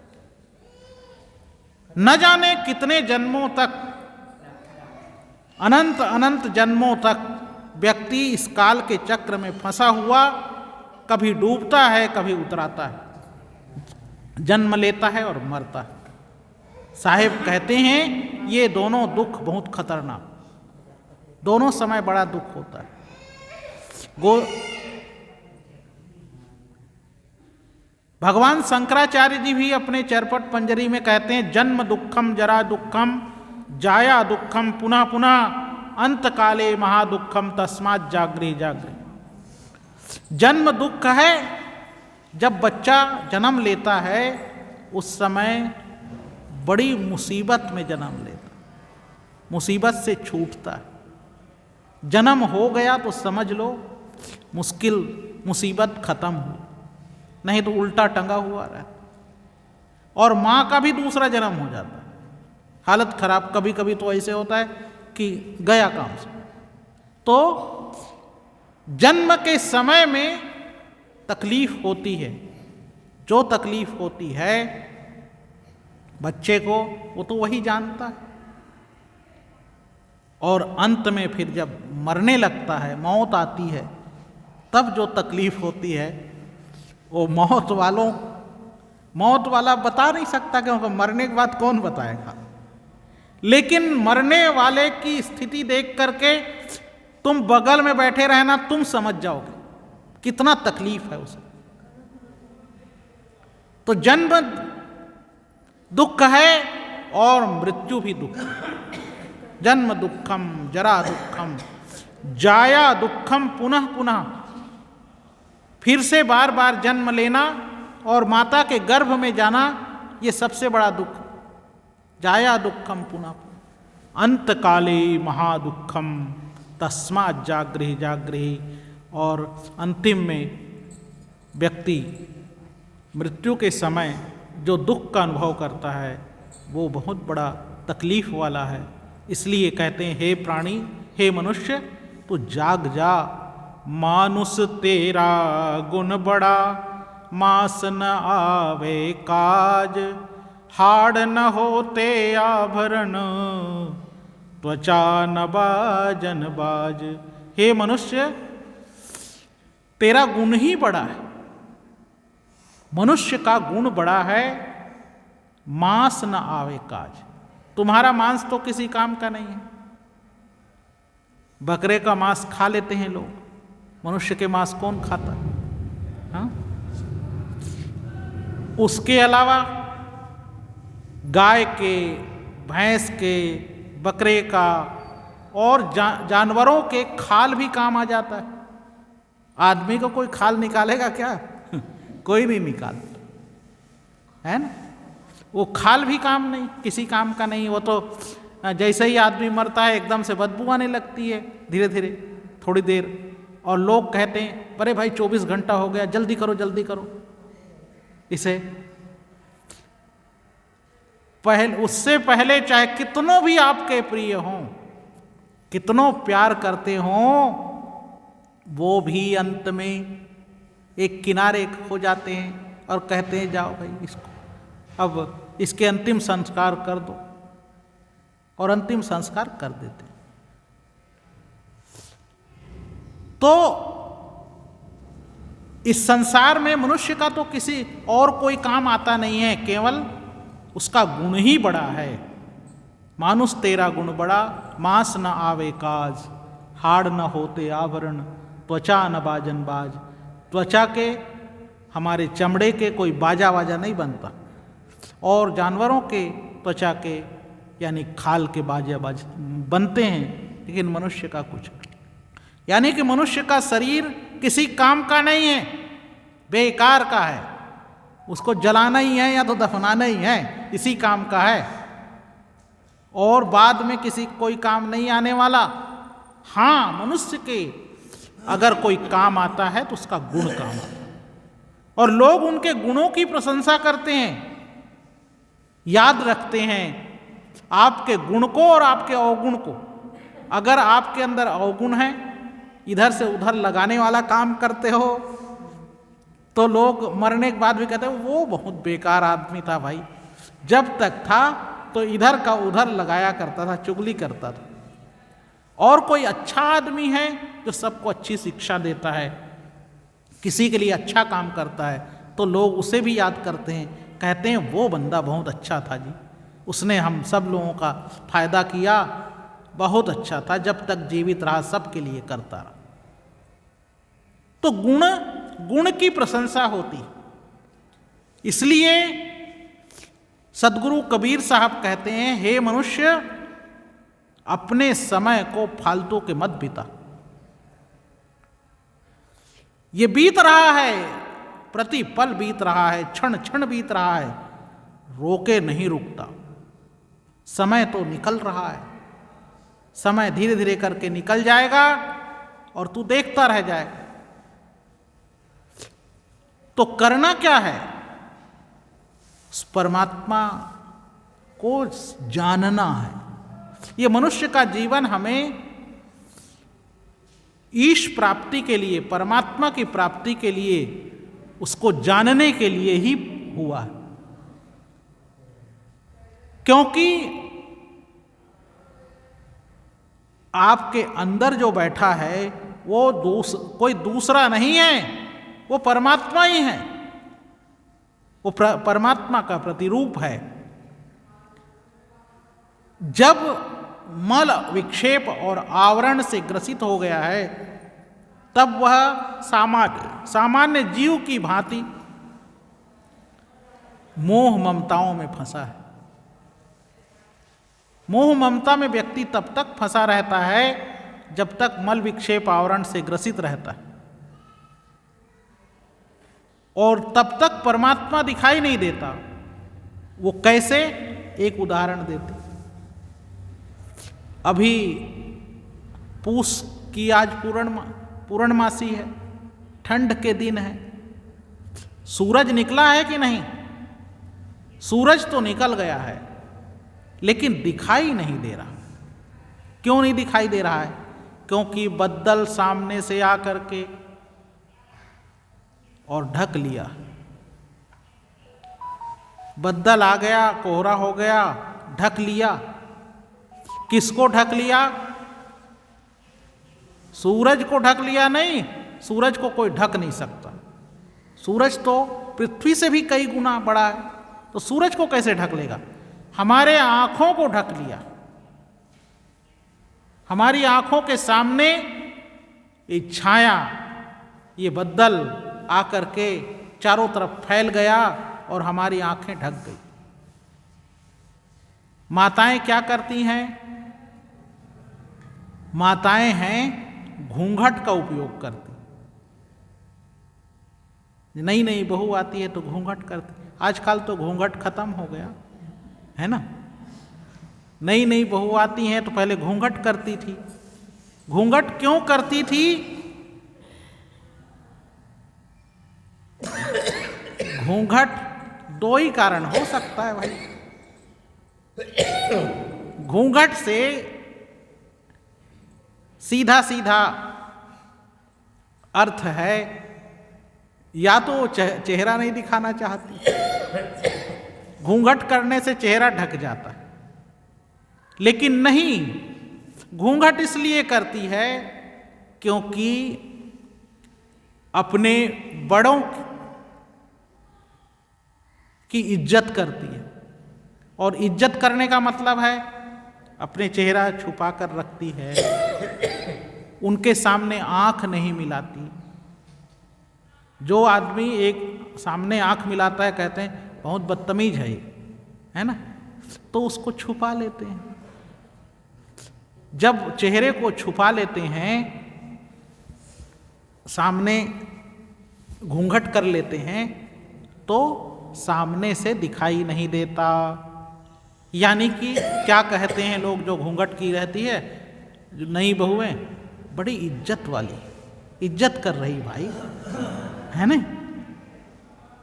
न जाने कितने जन्मों तक, अनंत अनंत जन्मों तक व्यक्ति इस काल के चक्र में फंसा हुआ कभी डूबता है, कभी उतराता है, जन्म लेता है और मरता है। साहिब कहते हैं ये दोनों दुख बहुत खतरनाक, दोनों समय बड़ा दुख होता है। भगवान शंकराचार्य जी भी अपने चरपट पंजरी में कहते हैं, जन्म दुखम जरा दुखम जाया दुखम पुनः पुनः अंत काले महादुखम तस्मात् जागृहि जागृहि। जन्म दुख है, जब बच्चा जन्म लेता है उस समय बड़ी मुसीबत में जन्म लेता, मुसीबत से छूटता है। जन्म हो गया तो समझ लो मुश्किल मुसीबत खत्म हो, नहीं तो उल्टा टंगा हुआ रहता। और माँ का भी दूसरा जन्म हो जाता है, हालत खराब। कभी कभी तो ऐसे होता है कि गया काम से। तो जन्म के समय में तकलीफ होती है, जो तकलीफ होती है बच्चे को वो तो वही जानता है। और अंत में फिर जब मरने लगता है, मौत आती है, तब जो तकलीफ होती है वो मौत वाला बता नहीं सकता, क्योंकि मरने के बाद कौन बताएगा। लेकिन मरने वाले की स्थिति देख करके तुम बगल में बैठे रहना, तुम समझ जाओगे कितना तकलीफ है उसे। तो जन्म दुख है और मृत्यु भी दुख है। जन्म दुखम जरा दुखम जाया दुखम पुनः पुनः, फिर से बार बार जन्म लेना और माता के गर्भ में जाना, ये सबसे बड़ा दुख। जाया दुखम पुनः पुनः अंत काले महादुखम तस्मात् जागृहि जागृहि। और अंतिम में व्यक्ति मृत्यु के समय जो दुख का अनुभव करता है वो बहुत बड़ा तकलीफ वाला है। इसलिए कहते हैं, हे प्राणी, हे मनुष्य, तू जाग जा, मानुष तेरा गुण बड़ा, मास न आवे काज, हाड़ न होते आभरण, त्वचा न बाजन बाज। हे मनुष्य, तेरा गुण ही बड़ा है, मनुष्य का गुण बड़ा है, मांस न आवे काज। तुम्हारा मांस तो किसी काम का नहीं है। बकरे का मांस खा लेते हैं लोग, मनुष्य के मांस कौन खाता है? हाँ? उसके अलावा गाय के, भैंस के, बकरे का और जानवरों के खाल भी काम आ जाता है। आदमी को कोई खाल निकालेगा क्या? कोई नहीं निकालता, है ना। वो खाल भी काम नहीं, किसी काम का नहीं। वो तो जैसे ही आदमी मरता है एकदम से बदबू आने लगती है, धीरे धीरे थोड़ी देर। और लोग कहते हैं, अरे भाई 24 घंटा हो गया, जल्दी करो जल्दी करो इसे। उससे पहले चाहे कितनों भी आपके प्रिय हों, कितनों प्यार करते हों, वो भी अंत में एक किनारे हो जाते हैं और कहते हैं, जाओ भाई इसको अब इसके अंतिम संस्कार कर दो, और अंतिम संस्कार कर देते हैं। तो इस संसार में मनुष्य का तो किसी और कोई काम आता नहीं है, केवल उसका गुण ही बड़ा है। मानुष तेरा गुण बड़ा, मांस न आवे काज, हाड़ न होते आभरण, त्वचा न बाजन बाज। त्वचा के, हमारे चमड़े के कोई बाजा वाजा नहीं बनता, और जानवरों के त्वचा के यानी खाल के बाजा बाज बनते हैं, लेकिन मनुष्य का कुछ, यानी कि मनुष्य का शरीर किसी काम का नहीं है, बेकार का है। उसको जलाना ही है या तो दफनाना ही है, इसी काम का है, और बाद में किसी कोई काम नहीं आने वाला। हाँ, मनुष्य के अगर कोई काम आता है तो उसका गुण काम आता है, और लोग उनके गुणों की प्रशंसा करते हैं, याद रखते हैं आपके गुण को और आपके अवगुण को। अगर आपके अंदर अवगुण है, इधर से उधर लगाने वाला काम करते हो, तो लोग मरने के बाद भी कहते हैं, वो बहुत बेकार आदमी था भाई, जब तक था तो इधर का उधर लगाया करता था, चुगली करता था। और कोई अच्छा आदमी है जो सबको अच्छी शिक्षा देता है, किसी के लिए अच्छा काम करता है, तो लोग उसे भी याद करते हैं, कहते हैं वो बंदा बहुत अच्छा था जी, उसने हम सब लोगों का फायदा किया, बहुत अच्छा था, जब तक जीवित रहा सबके लिए करता रहा। तो गुण की प्रशंसा होती। इसलिए सदगुरु कबीर साहब कहते हैं, हे मनुष्य, अपने समय को फालतू के मत बिता। ये बीत रहा है, प्रतिपल बीत रहा है, क्षण क्षण बीत रहा है, रोके नहीं रुकता। समय तो निकल रहा है, समय धीरे धीरे करके निकल जाएगा और तू देखता रह जाएगा। तो करना क्या है? उस परमात्मा को जानना है। ये मनुष्य का जीवन हमें ईश प्राप्ति के लिए, परमात्मा की प्राप्ति के लिए, उसको जानने के लिए ही हुआ है। क्योंकि आपके अंदर जो बैठा है वो कोई दूसरा नहीं है, वो परमात्मा ही है, वो परमात्मा का प्रतिरूप है। जब मल विक्षेप और आवरण से ग्रसित हो गया है, तब वह सामान्य जीव की भांति मोह ममताओं में फंसा है। मोह ममता में व्यक्ति तब तक फंसा रहता है जब तक मल विक्षेप आवरण से ग्रसित रहता है, और तब तक परमात्मा दिखाई नहीं देता। वो कैसे? एक उदाहरण देते। अभी पूस की आज पूर्णमासी है, ठंड के दिन है, सूरज निकला है कि नहीं? सूरज तो निकल गया है, लेकिन दिखाई नहीं दे रहा। क्यों नहीं दिखाई दे रहा है? क्योंकि बदल सामने से आकर के और ढक लिया। बदल आ गया, कोहरा हो गया, ढक लिया। किसको ढक लिया? सूरज को ढक लिया? नहीं, सूरज को कोई ढक नहीं सकता। सूरज तो पृथ्वी से भी कई गुना बड़ा है, तो सूरज को कैसे ढक लेगा? हमारे आंखों को ढक लिया। हमारी आंखों के सामने ये छाया, ये बदल आकर के चारों तरफ फैल गया और हमारी आंखें ढक गई। माताएं क्या करती हैं? माताएं हैं घूंघट का उपयोग करती। नई नई बहू आती है तो घूंघट करती। आजकल तो घूंघट खत्म हो गया है ना। नई नई बहू आती हैं तो पहले घूंघट करती थी। घूंघट क्यों करती थी? घूंघट दो ही कारण हो सकता है भाई। घूंघट से सीधा सीधा अर्थ है या तो चेहरा नहीं दिखाना चाहती, घूंघट करने से चेहरा ढक जाता है। लेकिन नहीं, घूंघट इसलिए करती है क्योंकि अपने बड़ों की इज्जत करती है। और इज्जत करने का मतलब है अपने चेहरा छुपा कर रखती है, उनके सामने आंख नहीं मिलाती। जो आदमी एक सामने आंख मिलाता है कहते हैं बहुत बदतमीज है ना, तो उसको छुपा लेते हैं। जब चेहरे को छुपा लेते हैं, सामने घूंघट कर लेते हैं, तो सामने से दिखाई नहीं देता। यानी कि क्या कहते हैं लोग, जो घूंघट की रहती है, जो नई बहुएं बड़ी इज्जत वाली, इज्जत कर रही भाई है ना।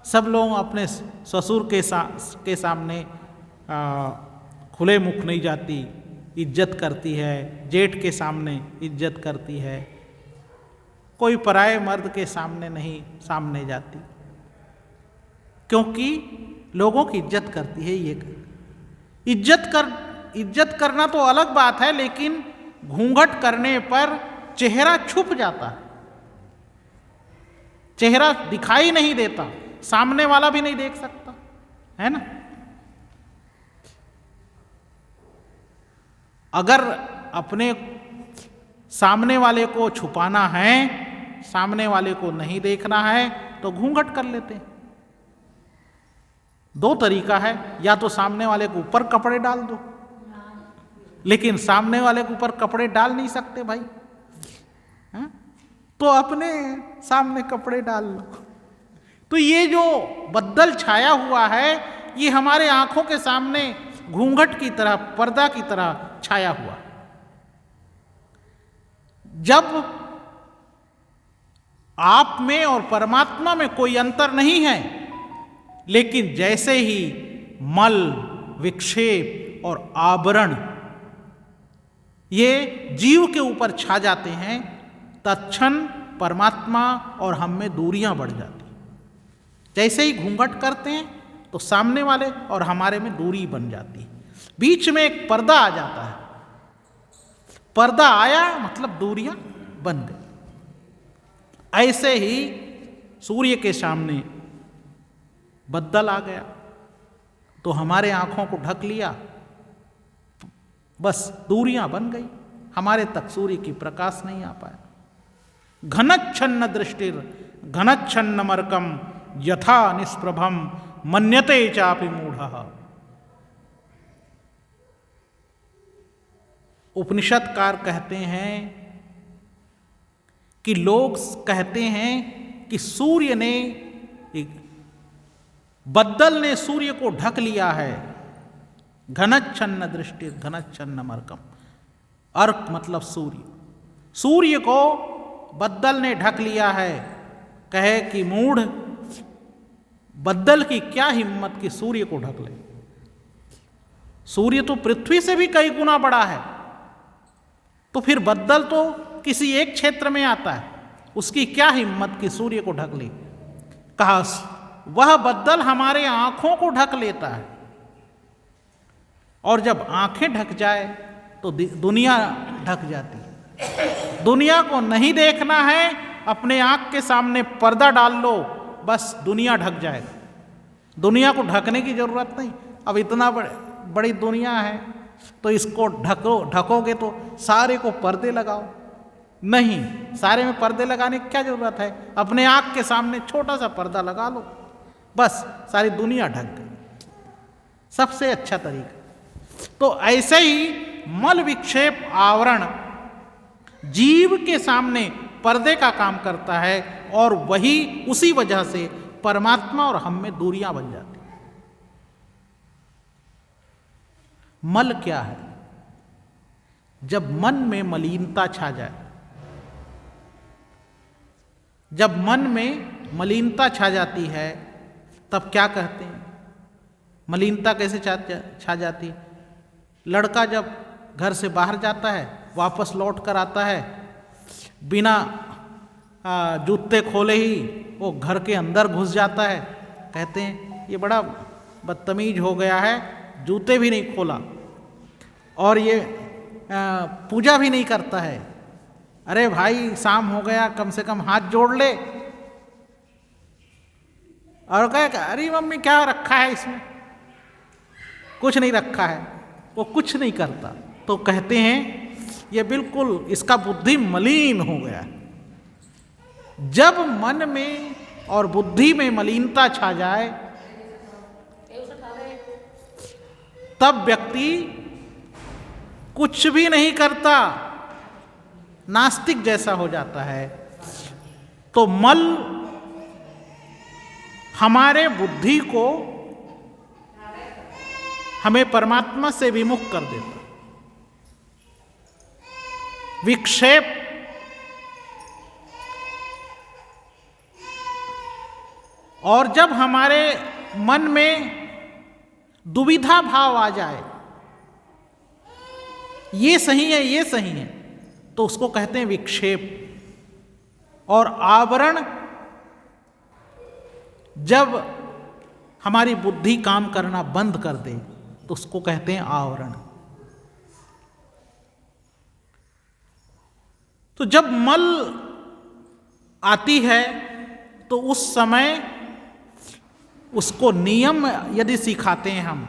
सब लोग अपने ससुर के सामने खुले मुख नहीं जाती, इज्जत करती है। जेठ के सामने इज्जत करती है, कोई पराये मर्द के सामने नहीं सामने जाती, क्योंकि लोगों की इज्जत करती है। ये इज्जत करना तो अलग बात है, लेकिन घूंघट करने पर चेहरा छुप जाता है, चेहरा दिखाई नहीं देता, सामने वाला भी नहीं देख सकता, है ना। अगर अपने सामने वाले को छुपाना है, सामने वाले को नहीं देखना है, तो घूंघट कर लेते हैं। दो तरीका है, या तो सामने वाले के ऊपर कपड़े डाल दो, लेकिन सामने वाले के ऊपर कपड़े डाल नहीं सकते भाई, है? तो अपने सामने कपड़े डाल लो। तो ये जो बद्दल छाया हुआ है, ये हमारे आंखों के सामने घूंघट की तरह, पर्दा की तरह छाया हुआ। जब आप में और परमात्मा में कोई अंतर नहीं है, लेकिन जैसे ही मल, विक्षेप और आवरण ये जीव के ऊपर छा जाते हैं, तत्क्षण परमात्मा और हम में दूरियां बढ़ जाती। जैसे ही घूंघट करते हैं तो सामने वाले और हमारे में दूरी बन जाती, बीच में एक पर्दा आ जाता है। पर्दा आया मतलब दूरियां बन गई। ऐसे ही सूर्य के सामने बद्दल आ गया तो हमारे आंखों को ढक लिया, बस दूरियां बन गई, हमारे तक सूर्य की प्रकाश नहीं आ पाया। घनच्छन्न दृष्टिर घनच्छन्न मर्कम यथा निष्प्रभम मन्यते चापि मूढ़ः। उपनिषदकार कहते हैं कि लोग कहते हैं कि सूर्य ने, बद्दल ने सूर्य को ढक लिया है। घनच्छन्न दृष्टि घनच्छन्न मर्कम, अर्क मतलब सूर्य, सूर्य को बद्दल ने ढक लिया है। कहे कि मूढ़, बद्दल की क्या हिम्मत कि सूर्य को ढक ले। सूर्य तो पृथ्वी से भी कई गुना बड़ा है, तो फिर बद्दल तो किसी एक क्षेत्र में आता है, उसकी क्या हिम्मत कि सूर्य को ढक ले। कहा वह बद्दल हमारे आंखों को ढक लेता है, और जब आंखें ढक जाए तो दुनिया ढक जाती है। दुनिया को नहीं देखना है, अपने आंख के सामने पर्दा डाल लो, बस दुनिया ढक जाएगा। दुनिया को ढकने की जरूरत नहीं। अब इतना बड़ी दुनिया है तो इसको ढकोगे तो सारे को पर्दे लगाओ, नहीं, सारे में पर्दे लगाने की क्या जरूरत है। अपने आंख के सामने छोटा सा पर्दा लगा लो, बस सारी दुनिया ढक गई। सबसे अच्छा तरीका। तो ऐसे ही मल विक्षेप आवरण जीव के सामने पर्दे का काम करता है, और वही उसी वजह से परमात्मा और हम में दूरियां बन जाती। मल क्या है? जब मन में मलिनता छा जाए, जब मन में मलिनता छा जाती है, तब क्या कहते हैं? मलिनता कैसे छा जाती है? लड़का जब घर से बाहर जाता है, वापस लौट कर आता है, बिना जूते खोले ही वो घर के अंदर घुस जाता है। कहते हैं ये बड़ा बदतमीज हो गया है, जूते भी नहीं खोला, और ये पूजा भी नहीं करता है। अरे भाई शाम हो गया, कम से कम हाथ जोड़ ले। और कहे अरे मम्मी क्या रखा है इसमें? कुछ नहीं रखा है, वो कुछ नहीं करता। तो कहते हैं ये बिल्कुल इसका बुद्धि मलिन हो गया। जब मन में और बुद्धि में मलिनता छा जाए, तब व्यक्ति कुछ भी नहीं करता, नास्तिक जैसा हो जाता है। तो मल हमारे बुद्धि को, हमें परमात्मा से विमुख कर देता। विक्षेप और जब हमारे मन में दुविधा भाव आ जाए, ये सही है ये सही है, तो उसको कहते हैं विक्षेप। और आवरण, जब हमारी बुद्धि काम करना बंद कर दे, तो उसको कहते हैं आवरण। तो जब मल आती है तो उस समय उसको नियम यदि सिखाते हैं, हम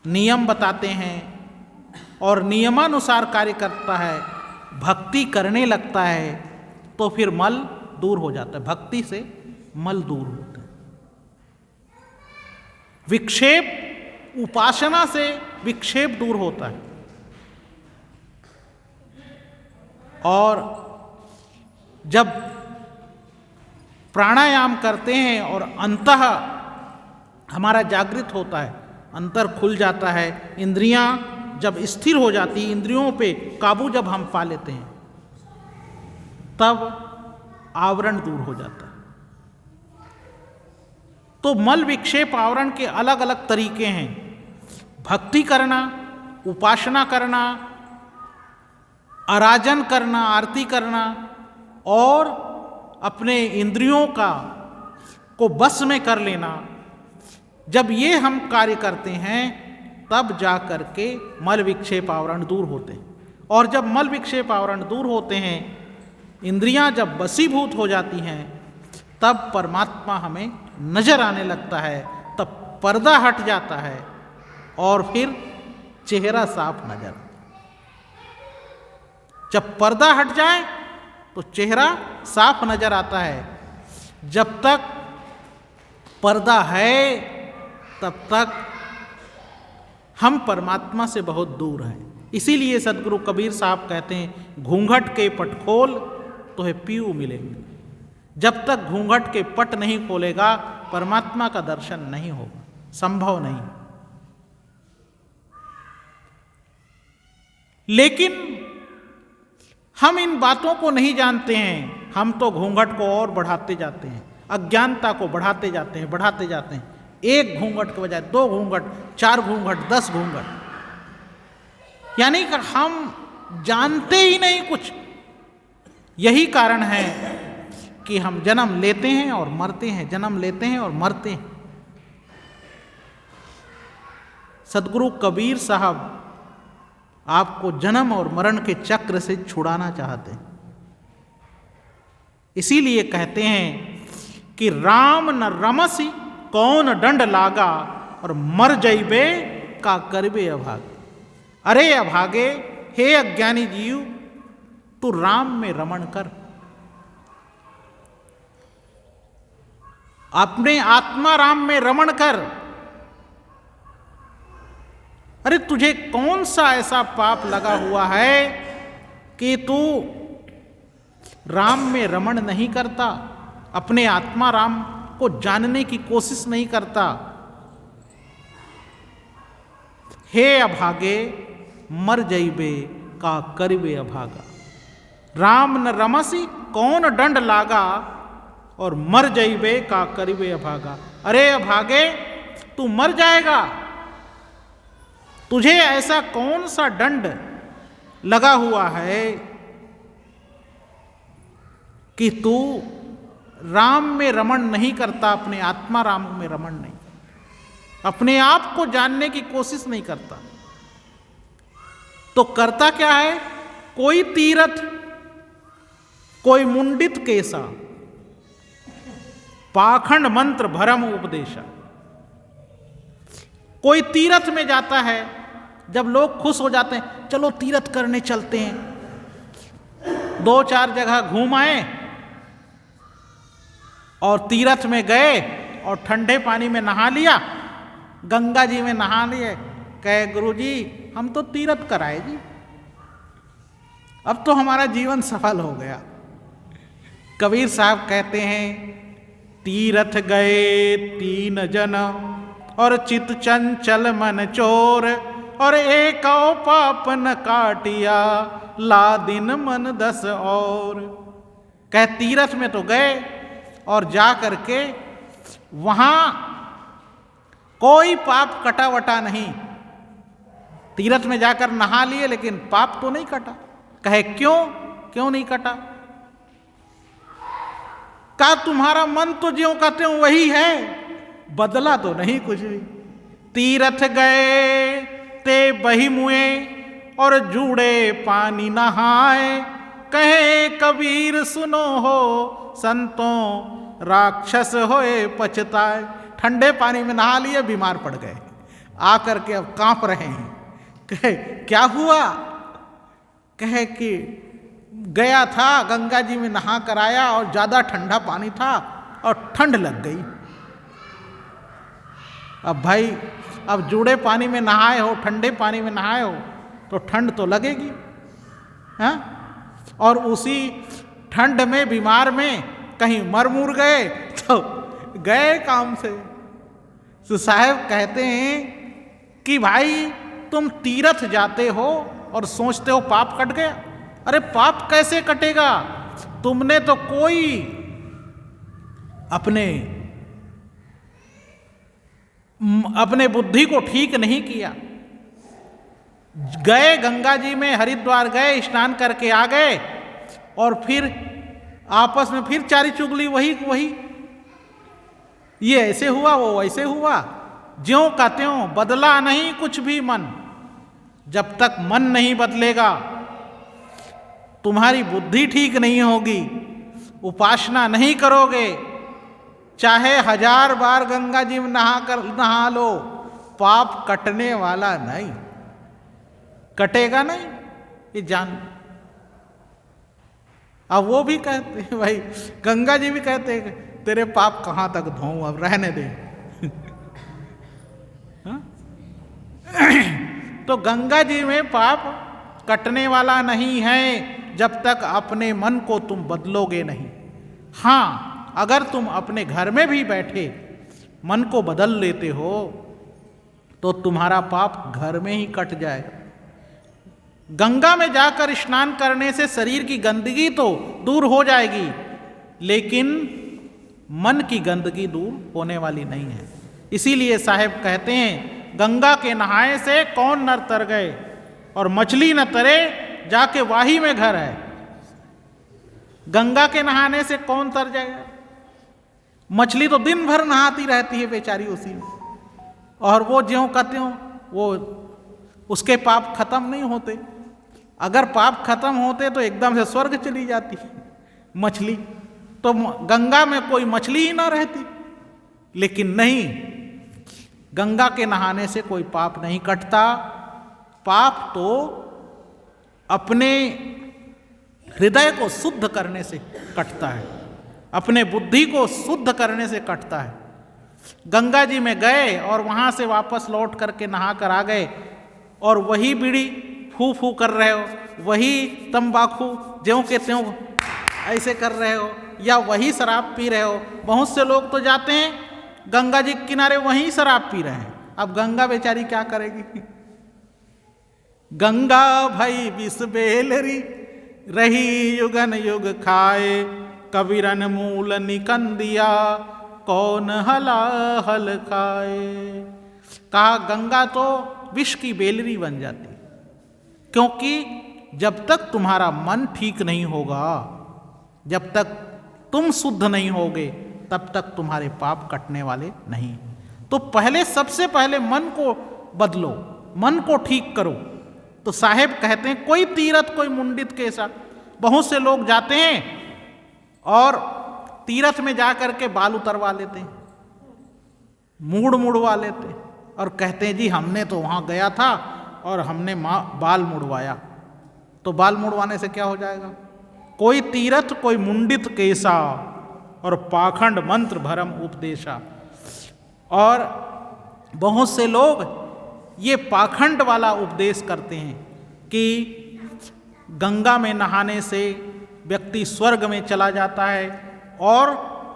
नियम बताते हैं और नियमानुसार कार्य करता है, भक्ति करने लगता है, तो फिर मल दूर हो जाता है, भक्ति से मल दूर होता है। विक्षेप, उपासना से विक्षेप दूर होता है। और जब प्राणायाम करते हैं और अंतः हमारा जागृत होता है, अंतर खुल जाता है, इंद्रियां जब स्थिर हो जाती, इंद्रियों पे काबू जब हम पा लेते हैं, तब आवरण दूर हो जाता है। तो मल विक्षेप आवरण के अलग अलग तरीके हैं। भक्ति करना, उपासना करना, आराधन करना, आरती करना, और अपने इंद्रियों को बस में कर लेना। जब ये हम कार्य करते हैं तब जा करके मल विक्षेप आवरण दूर होते हैं। और जब मल विक्षेप आवरण दूर होते हैं, इंद्रियां जब वशीभूत हो जाती हैं, तब परमात्मा हमें नजर आने लगता है, तब पर्दा हट जाता है और फिर चेहरा साफ नजर। जब पर्दा हट जाए तो चेहरा साफ नजर आता है। जब तक पर्दा है तब तक हम परमात्मा से बहुत दूर हैं। इसीलिए सदगुरु कबीर साहब कहते हैं, घूंघट के पट खोल तो है पीऊ मिलेंगे। जब तक घूंघट के पट नहीं खोलेगा, परमात्मा का दर्शन नहीं होगा, संभव नहीं। लेकिन हम इन बातों को नहीं जानते हैं। हम तो घूंघट को और बढ़ाते जाते हैं, अज्ञानता को बढ़ाते जाते हैं, बढ़ाते जाते हैं। एक घूंघट के बजाय 2 घूंघट, 4 घूंघट, 10 घूंघट, यानी कि हम जानते ही नहीं कुछ। यही कारण है कि हम जन्म लेते हैं और मरते हैं, जन्म लेते हैं और मरते हैं। सदगुरु कबीर साहब आपको जन्म और मरण के चक्र से छुड़ाना चाहते हैं। इसीलिए कहते हैं कि राम न रमसी कौन दंड लागा, और मर जइबे का करबे अभागे। अरे अभागे, हे अज्ञानी जीव, तू राम में रमण कर, अपने आत्मा राम में रमण कर। अरे तुझे कौन सा ऐसा पाप लगा हुआ है कि तू राम में रमण नहीं करता, अपने आत्मा राम को जानने की कोशिश नहीं करता। हे अभागे, मर जइबे का करिबे अभागा। राम न रमसी कौन दंड लागा, और मर जइबे का करिबे अभागा। अरे अभागे, तू मर जाएगा। तुझे ऐसा कौन सा दंड लगा हुआ है कि तू राम में रमण नहीं करता, अपने आत्मा राम में रमण नहीं, अपने आप को जानने की कोशिश नहीं करता। तो करता क्या है? कोई तीरथ, कोई मुंडित केसा, पाखंड मंत्र भरम उपदेशा। कोई तीरथ में जाता है, जब लोग खुश हो जाते हैं, चलो तीरथ करने चलते हैं, 2-4 जगह घूम आए और तीरथ में गए और ठंडे पानी में नहा लिया, गंगा जी में नहा लिए, कहे गुरुजी हम तो तीरथ कराए जी, अब तो हमारा जीवन सफल हो गया। कबीर साहब कहते हैं, तीरथ गए 3 जन, और चित चंचल मन चोर, और एक पाप न काटिया, ला दिन मन 10 और। कह तीरथ में तो गए और जा करके वहां कोई पाप कटा वटा नहीं। तीरथ में जाकर नहा लिए लेकिन पाप तो नहीं कटा। कहे क्यों नहीं कटा? कहा तुम्हारा मन तो ज्यों का त्यों वही है, बदला तो नहीं कुछ भी। तीरथ गए ते बही मुए, और जूड़े पानी नहाए, कहे कबीर सुनो हो संतों राक्षस होए पछताए। ठंडे पानी में नहा लिए, बीमार पड़ गए, आकर के अब कांप रहे हैं। कहे क्या हुआ? कहे कि गया था गंगा जी में नहा कर आया और ज्यादा ठंडा पानी था और ठंड लग गई। अब भाई, अब जूड़े पानी में नहाए हो, ठंडे पानी में नहाए हो तो ठंड तो लगेगी, हाँ? और उसी ठंड में, बीमार में कहीं मर मुर गए तो गए काम से। तो साहब कहते हैं कि भाई तुम तीर्थ जाते हो और सोचते हो पाप कट गया। अरे पाप कैसे कटेगा? तुमने तो कोई अपने बुद्धि को ठीक नहीं किया। गए गंगा जी में, हरिद्वार गए, स्नान करके आ गए और फिर आपस में फिर चारी चुगली वही। ये ऐसे हुआ, वो ऐसे हुआ, ज्यों का त्यों, बदला नहीं कुछ भी मन। जब तक मन नहीं बदलेगा, तुम्हारी बुद्धि ठीक नहीं होगी, उपासना नहीं करोगे, चाहे 1000 बार गंगा जी में नहा लो, पाप कटने वाला नहीं, कटेगा नहीं, ये जान। अब वो भी कहते हैं भाई, गंगा जी भी कहते हैं तेरे पाप कहाँ तक धोऊं, अब रहने दे। तो गंगा जी में पाप कटने वाला नहीं है जब तक अपने मन को तुम बदलोगे नहीं। हाँ, अगर तुम अपने घर में भी बैठे मन को बदल लेते हो तो तुम्हारा पाप घर में ही कट जाएगा। गंगा में जाकर स्नान करने से शरीर की गंदगी तो दूर हो जाएगी, लेकिन मन की गंदगी दूर होने वाली नहीं है। इसीलिए साहब कहते हैं, गंगा के नहाए से कौन नर तर गए, और मछली न तरे जाके वाही में घर है। गंगा के नहाने से कौन तर जाएगा? मछली तो दिन भर नहाती रहती है बेचारी उसी में, और वो ज्यों का त्यों, वो उसके पाप खत्म नहीं होते। अगर पाप खत्म होते तो एकदम से स्वर्ग चली जाती मछली, तो गंगा में कोई मछली ही ना रहती। लेकिन नहीं, गंगा के नहाने से कोई पाप नहीं कटता। पाप तो अपने हृदय को शुद्ध करने से कटता है, अपने बुद्धि को शुद्ध करने से कटता है। गंगा जी में गए और वहाँ से वापस लौट करके नहा कर आ गए, और वही बीड़ी फू फू कर रहे हो, वही तंबाकू ज्यों के त्यों ऐसे कर रहे हो, या वही शराब पी रहे हो। बहुत से लोग तो जाते हैं गंगा जी के किनारे, वहीं शराब पी रहे हैं। अब गंगा बेचारी क्या करेगी? गंगा भाई विष बेलरी रही युगन युग खाए, कबीरन मूल निकंदिया कौन हला हल खाए। कहा गंगा तो विष की बेलरी बन जाती, क्योंकि जब तक तुम्हारा मन ठीक नहीं होगा, जब तक तुम शुद्ध नहीं होगे, तब तक तुम्हारे पाप कटने वाले नहीं। तो पहले, सबसे पहले मन को बदलो, मन को ठीक करो। तो साहेब कहते हैं, कोई तीरथ कोई मुंडित के साथ, बहुत से लोग जाते हैं और तीरथ में जाकर के बाल उतरवा लेते हैं, मूड़ मुड़वा लेते हैं, और कहते हैं जी हमने तो वहाँ गया था और हमने बाल मुड़वाया। तो बाल मुड़वाने से क्या हो जाएगा? कोई तीरथ कोई मुंडित केसा, और पाखंड मंत्र भरम उपदेशा। और बहुत से लोग ये पाखंड वाला उपदेश करते हैं कि गंगा में नहाने से व्यक्ति स्वर्ग में चला जाता है, और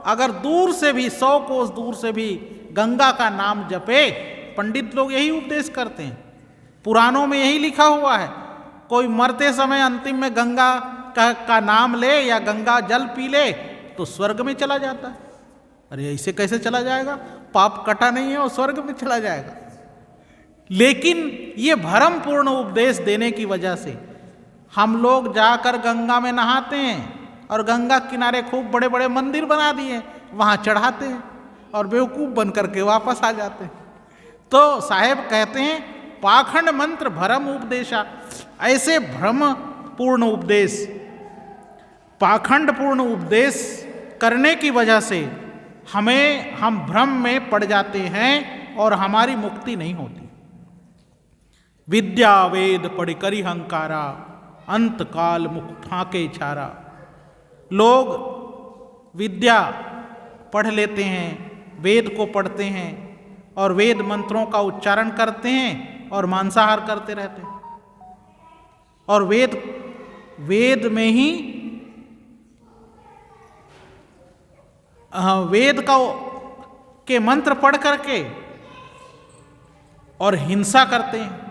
अगर दूर से भी 100 कोस दूर से भी गंगा का नाम जपे, पंडित लोग यही उपदेश करते हैं, पुराणों में यही लिखा हुआ है। कोई मरते समय अंतिम में गंगा का नाम ले या गंगा जल पी ले तो स्वर्ग में चला जाता है। अरे ऐसे कैसे चला जाएगा? पाप कटा नहीं है और स्वर्ग में चला जाएगा। लेकिन ये भ्रमपूर्ण उपदेश देने की वजह से हम लोग जाकर गंगा में नहाते हैं और गंगा किनारे खूब बड़े बड़े मंदिर बना दिए, वहाँ चढ़ाते हैं और बेवकूफ़ बन करके वापस आ जाते हैं। तो साहेब कहते हैं, पाखंड मंत्र भ्रम उपदेशा, ऐसे भ्रम पूर्ण उपदेश पाखंडपूर्ण उपदेश करने की वजह से हम भ्रम में पड़ जाते हैं और हमारी मुक्ति नहीं होती। विद्या वेद पढ़ करी हंकारा, अंत काल मुख फाके छारा। लोग विद्या पढ़ लेते हैं, वेद को पढ़ते हैं और वेद मंत्रों का उच्चारण करते हैं और मांसाहार करते रहते हैं। और वेद में ही वेद के मंत्र पढ़ करके और हिंसा करते हैं।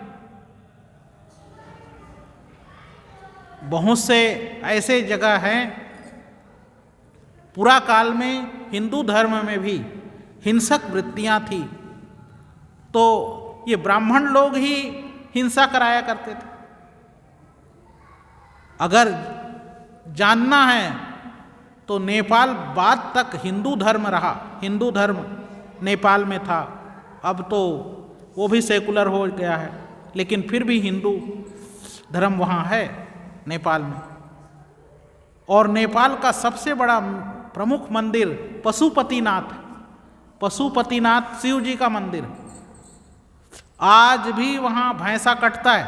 बहुत से ऐसे जगह हैं, पुरा काल में हिंदू धर्म में भी हिंसक वृत्तियां थी, तो ये ब्राह्मण लोग ही हिंसा कराया करते थे। अगर जानना है तो नेपाल बाद तक हिंदू धर्म रहा, हिंदू धर्म नेपाल में था। अब तो वो भी सेकुलर हो गया है, लेकिन फिर भी हिंदू धर्म वहाँ है नेपाल में। और नेपाल का सबसे बड़ा प्रमुख मंदिर पशुपतिनाथ, पशुपतिनाथ शिव जी का मंदिर। आज भी वहाँ भैंसा कटता है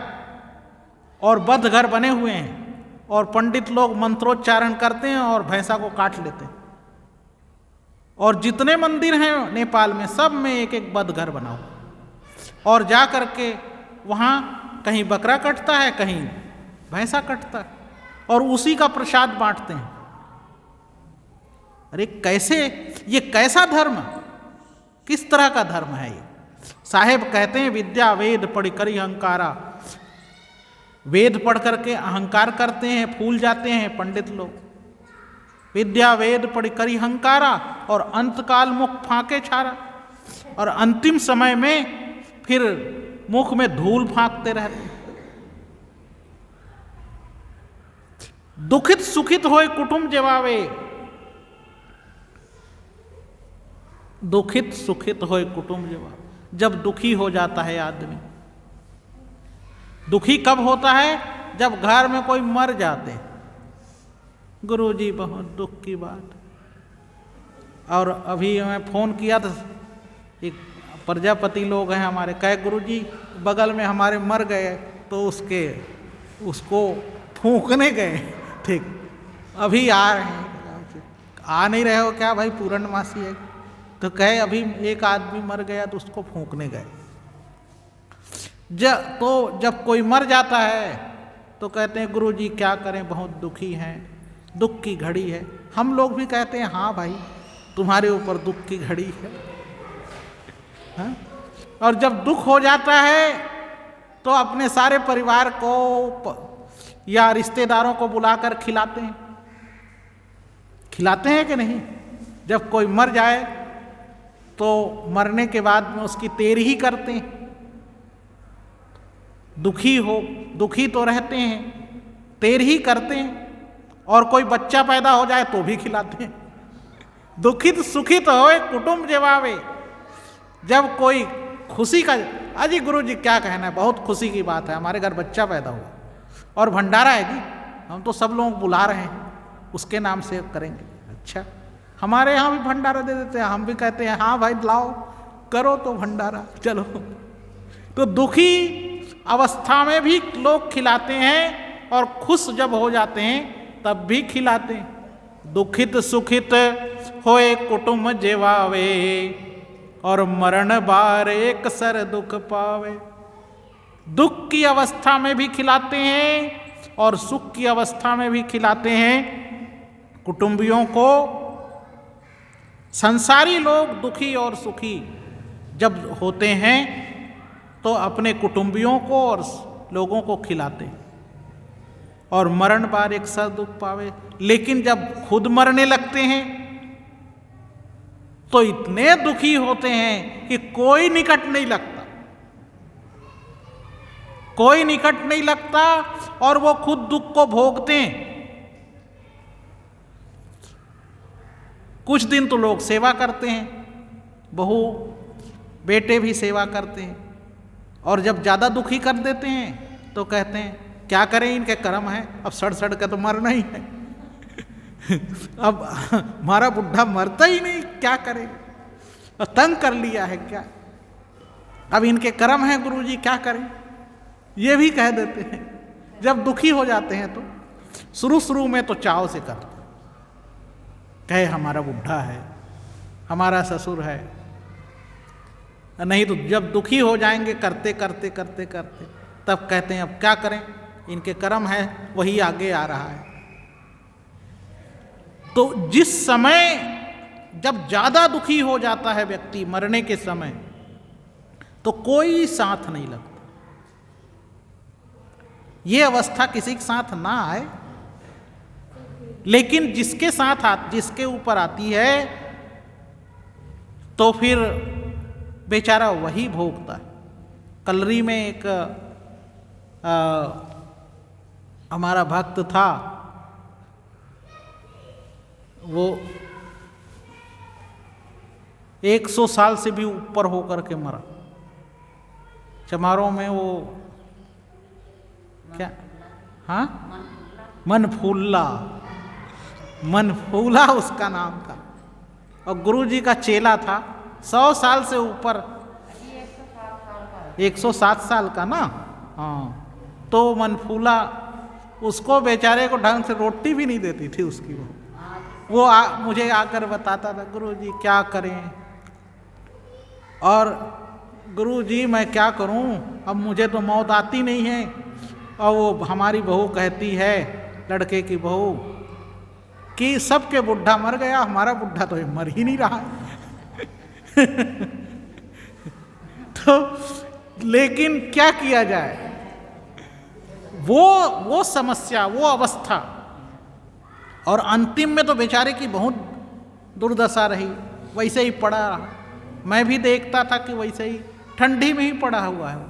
और बद्ध घर बने हुए हैं और पंडित लोग मंत्रोच्चारण करते हैं और भैंसा को काट लेते हैं। और जितने मंदिर हैं नेपाल में, सब में एक एक बद्ध घर बना हुआ, और जा कर के वहाँ कहीं बकरा कटता है, कहीं भैंसा कटता है, और उसी का प्रसाद बांटते हैं। अरे कैसे, ये कैसा धर्म, किस तरह का धर्म है ये? साहेब कहते हैं विद्या वेद पढ़ करी अहंकारा। वेद पढ़ करके अहंकार करते हैं, फूल जाते हैं पंडित लोग। विद्या वेद पढ़ करी अहंकारा और अंतकाल मुख फाके छारा। और अंतिम समय में फिर मुख में धूल फांकते रहते हैं। दुखित सुखित होए कुटुंब जेवावे, दुखित सुखित होए कुटुंब जेवावे। जब दुखी हो जाता है आदमी, दुखी कब होता है? जब घर में कोई मर जाते। गुरुजी बहुत दुख की बात। और अभी मैं फ़ोन किया तो एक प्रजापति लोग हैं हमारे, कहे गुरुजी बगल में हमारे मर गए, तो उसको फूंकने गए। ठीक, अभी आ रहे हैं। आ नहीं रहे हो क्या भाई, पूर्णमासी है? तो कहे अभी एक आदमी मर गया तो उसको फूंकने गए। जब कोई मर जाता है तो कहते हैं गुरुजी क्या करें, बहुत दुखी हैं, दुख की घड़ी है। हम लोग भी कहते हैं हाँ भाई तुम्हारे ऊपर दुख की घड़ी है। हाँ? और जब दुख हो जाता है तो अपने सारे परिवार को या रिश्तेदारों को बुलाकर खिलाते हैं। खिलाते हैं कि नहीं? जब कोई मर जाए तो मरने के बाद में उसकी तेरी ही करते हैं। दुखी तो रहते हैं, तेर ही करते हैं। और कोई बच्चा पैदा हो जाए तो भी खिलाते हैं। दुखित सुखित होए कुटुंब जेवावे। जब कोई खुशी का, अजी गुरु जी क्या कहना है, बहुत खुशी की बात है, हमारे घर बच्चा पैदा हुआ और भंडारा है जी, हम तो सब लोग बुला रहे हैं, उसके नाम से करेंगे। अच्छा, हमारे यहाँ भी भंडारा दे देते हैं, हम भी कहते हैं हाँ भाई लाओ करो तो भंडारा, चलो। तो दुखी अवस्था में भी लोग खिलाते हैं और खुश जब हो जाते हैं तब भी खिलाते हैं। दुखित सुखित होए कुटुंब जेवावे और मरण बार एक सर दुख पावे। दुख की अवस्था में भी खिलाते हैं और सुख की अवस्था में भी खिलाते हैं कुटुंबियों को। संसारी लोग दुखी और सुखी जब होते हैं तो अपने कुटुंबियों को और लोगों को खिलाते हैं और मरण बार एक सर दुख पावे। लेकिन जब खुद मरने लगते हैं तो इतने दुखी होते हैं कि कोई निकट नहीं लगता, कोई निकट नहीं लगता और वो खुद दुख को भोगते हैं। कुछ दिन तो लोग सेवा करते हैं, बहू बेटे भी सेवा करते हैं, और जब ज़्यादा दुखी कर देते हैं तो कहते हैं क्या करें, इनके कर्म है, अब सड़ सड़ के तो मरना ही है। अब हमारा बुढ़ा मरता ही नहीं, क्या करे, तंग कर लिया है क्या, अब इनके कर्म हैं गुरुजी, क्या करें, ये भी कह देते हैं। जब दुखी हो जाते हैं तो शुरू में तो चाव से करते, कहे हमारा बुढ़ा है, हमारा ससुर है, नहीं तो जब दुखी हो जाएंगे करते करते करते करते तब कहते हैं अब क्या करें, इनके कर्म है, वही आगे आ रहा है। तो जिस समय जब ज्यादा दुखी हो जाता है व्यक्ति मरने के समय, तो कोई साथ नहीं लगता। ये अवस्था किसी के साथ ना आए, लेकिन जिसके साथ जिसके ऊपर आती है तो फिर बेचारा वही भोगता है। कलरी में एक हमारा भक्त था, वो 100 साल से भी ऊपर होकर के मरा। चमारों में वो क्या, हाँ, मनफूला उसका नाम था, और गुरुजी का चेला था। 100 साल से ऊपर, 107 साल का ना, हाँ। तो मनफूला, उसको बेचारे को ढंग से रोटी भी नहीं देती थी उसकी। वो मुझे आकर बताता था, गुरुजी क्या करें, और गुरुजी मैं क्या करूं, अब मुझे तो मौत आती नहीं है। और वो हमारी बहू कहती है, लड़के की बहू, कि सबके बुढ़ा मर गया, हमारा बुढ़ा तो मर ही नहीं रहा। तो लेकिन क्या किया जाए, वो समस्या, वो अवस्था, और अंतिम में तो बेचारे की बहुत दुर्दशा रही, वैसे ही पड़ा रहा। मैं भी देखता था कि वैसे ही ठंडी में ही पड़ा हुआ है,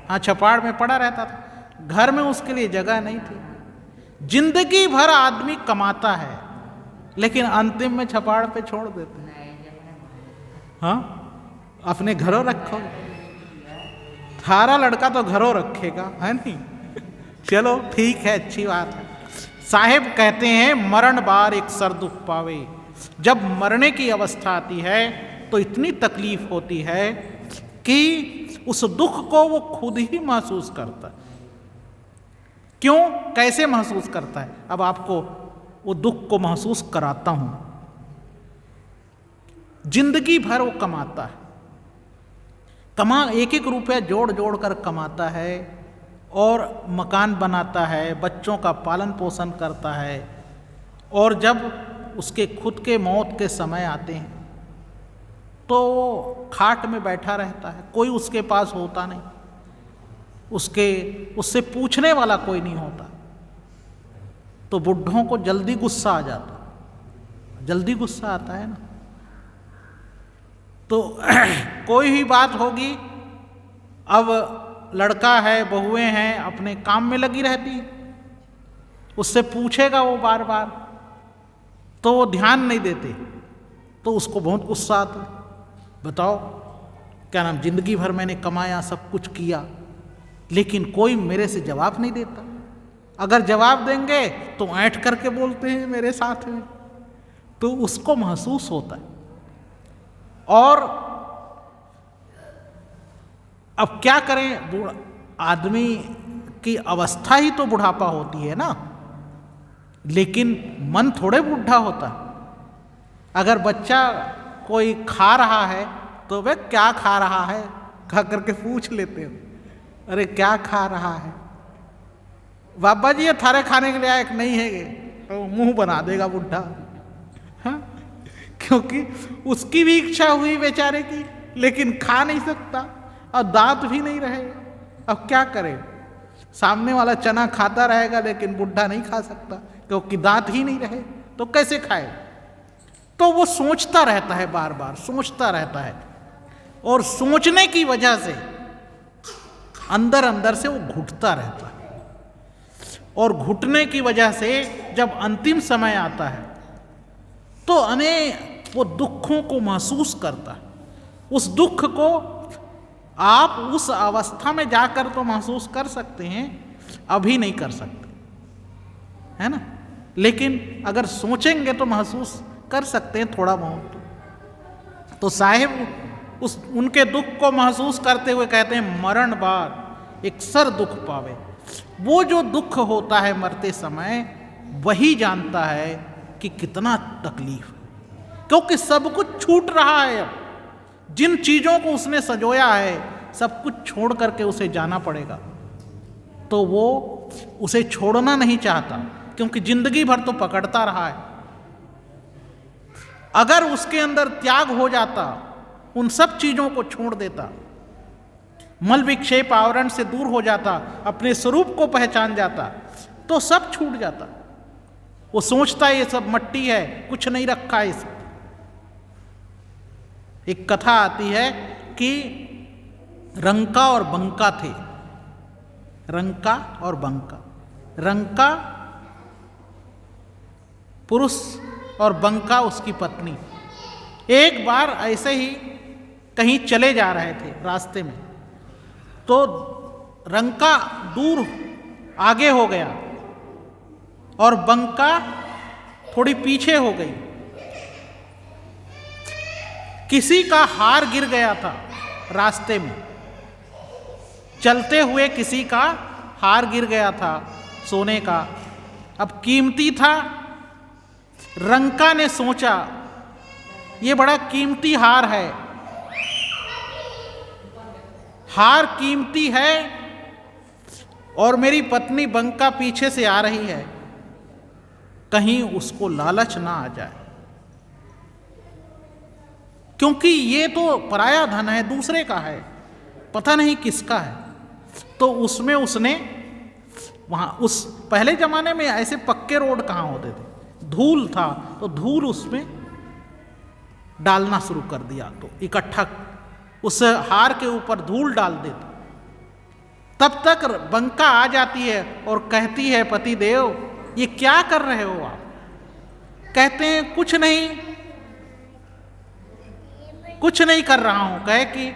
हाँ, छपाड़ में पड़ा रहता था, घर में उसके लिए जगह नहीं थी। जिंदगी भर आदमी कमाता है, लेकिन अंतिम में छपाड़ पे छोड़ देते हैं। हाँ, अपने घरों रखो, थारा लड़का तो घरों रखेगा, है नहीं। चलो ठीक है, अच्छी बात है। साहेब कहते हैं, मरण बार एक सर दुख पावे। जब मरने की अवस्था आती है तो इतनी तकलीफ होती है कि उस दुख को वो खुद ही महसूस करता है। क्यों, कैसे महसूस करता है, अब आपको वो दुख को महसूस कराता हूं। जिंदगी भर वो कमाता है, एक एक रुपया जोड़ जोड़ कर कमाता है, और मकान बनाता है, बच्चों का पालन पोषण करता है, और जब उसके खुद के मौत के समय आते हैं तो वो खाट में बैठा रहता है, कोई उसके पास होता नहीं, उससे पूछने वाला कोई नहीं होता। तो बुढ़ों को जल्दी गुस्सा आ जाता, जल्दी गुस्सा आता है ना। तो कोई भी बात होगी, अब लड़का है, बहुएं हैं, अपने काम में लगी रहती, उससे पूछेगा वो बार बार, तो वो ध्यान नहीं देते, तो उसको बहुत गुस्सा आता। बताओ, क्या नाम, जिंदगी भर मैंने कमाया, सब कुछ किया, लेकिन कोई मेरे से जवाब नहीं देता। अगर जवाब देंगे तो ऐंठ करके बोलते हैं मेरे साथ में, तो उसको महसूस होता है। और अब क्या करें, आदमी की अवस्था ही तो बुढ़ापा होती है ना, लेकिन मन थोड़े बूढ़ा होता। अगर बच्चा कोई खा रहा है तो वे क्या खा रहा है, खा करके पूछ लेते हो, अरे क्या खा रहा है, बाबा जी ये थारे खाने के लिए आए नहीं है, तो मुंह बना देगा बुढ़ा। हाँ, क्योंकि उसकी भी इच्छा हुई बेचारे की, लेकिन खा नहीं सकता, और दांत भी नहीं रहेगा। अब क्या करे, सामने वाला चना खाता रहेगा लेकिन बुढ़ा नहीं खा सकता, क्योंकि दांत ही नहीं रहे, तो कैसे खाए। तो वो सोचता रहता है, बार बार सोचता रहता है, और सोचने की वजह से अंदर अंदर से वो घुटता रहता है, और घुटने की वजह से जब अंतिम समय आता है तो वो दुखों को महसूस करता है। उस दुख को आप उस अवस्था में जाकर तो महसूस कर सकते हैं, अभी नहीं कर सकते, है ना। लेकिन अगर सोचेंगे तो महसूस कर सकते हैं थोड़ा बहुत। तो साहिब उस उनके दुख को महसूस करते हुए कहते हैं, मरण बाद एक सर दुख पावे। वो जो दुख होता है मरते समय, वही जानता है कि कितना तकलीफ है, क्योंकि सब कुछ छूट रहा है। अब जिन चीज़ों को उसने संजोया है, सब कुछ छोड़ करके उसे जाना पड़ेगा। तो वो उसे छोड़ना नहीं चाहता, क्योंकि जिंदगी भर तो पकड़ता रहा है। अगर उसके अंदर त्याग हो जाता, उन सब चीज़ों को छोड़ देता, मल विक्षेप आवरण से दूर हो जाता, अपने स्वरूप को पहचान जाता, तो सब छूट जाता। वो सोचता है ये सब मट्टी है, कुछ नहीं रखा है इसमें। एक कथा आती है कि रंका और बंका थे। रंका और बंका, रंका पुरुष और बंका उसकी पत्नी। एक बार ऐसे ही कहीं चले जा रहे थे रास्ते में, तो रंका दूर आगे हो गया और बंका थोड़ी पीछे हो गई। किसी का हार गिर गया था रास्ते में, चलते हुए किसी का हार गिर गया था सोने का। अब कीमती था। रंका ने सोचा ये बड़ा कीमती हार है, हार कीमती है और मेरी पत्नी बंका पीछे से आ रही है, कहीं उसको लालच ना आ जाए, क्योंकि ये तो पराया धन है, दूसरे का है, पता नहीं किसका है। तो उसमें उसने वहाँ उस पहले जमाने में ऐसे पक्के रोड कहाँ होते थे, धूल था, तो धूल उसमें डालना शुरू कर दिया। तो इकट्ठा उस हार के ऊपर धूल डाल देता। तब तक बंका आ जाती है और कहती है, पति देव ये क्या कर रहे हो आप? कहते हैं कुछ नहीं, कुछ नहीं कर रहा हूं। कहे कि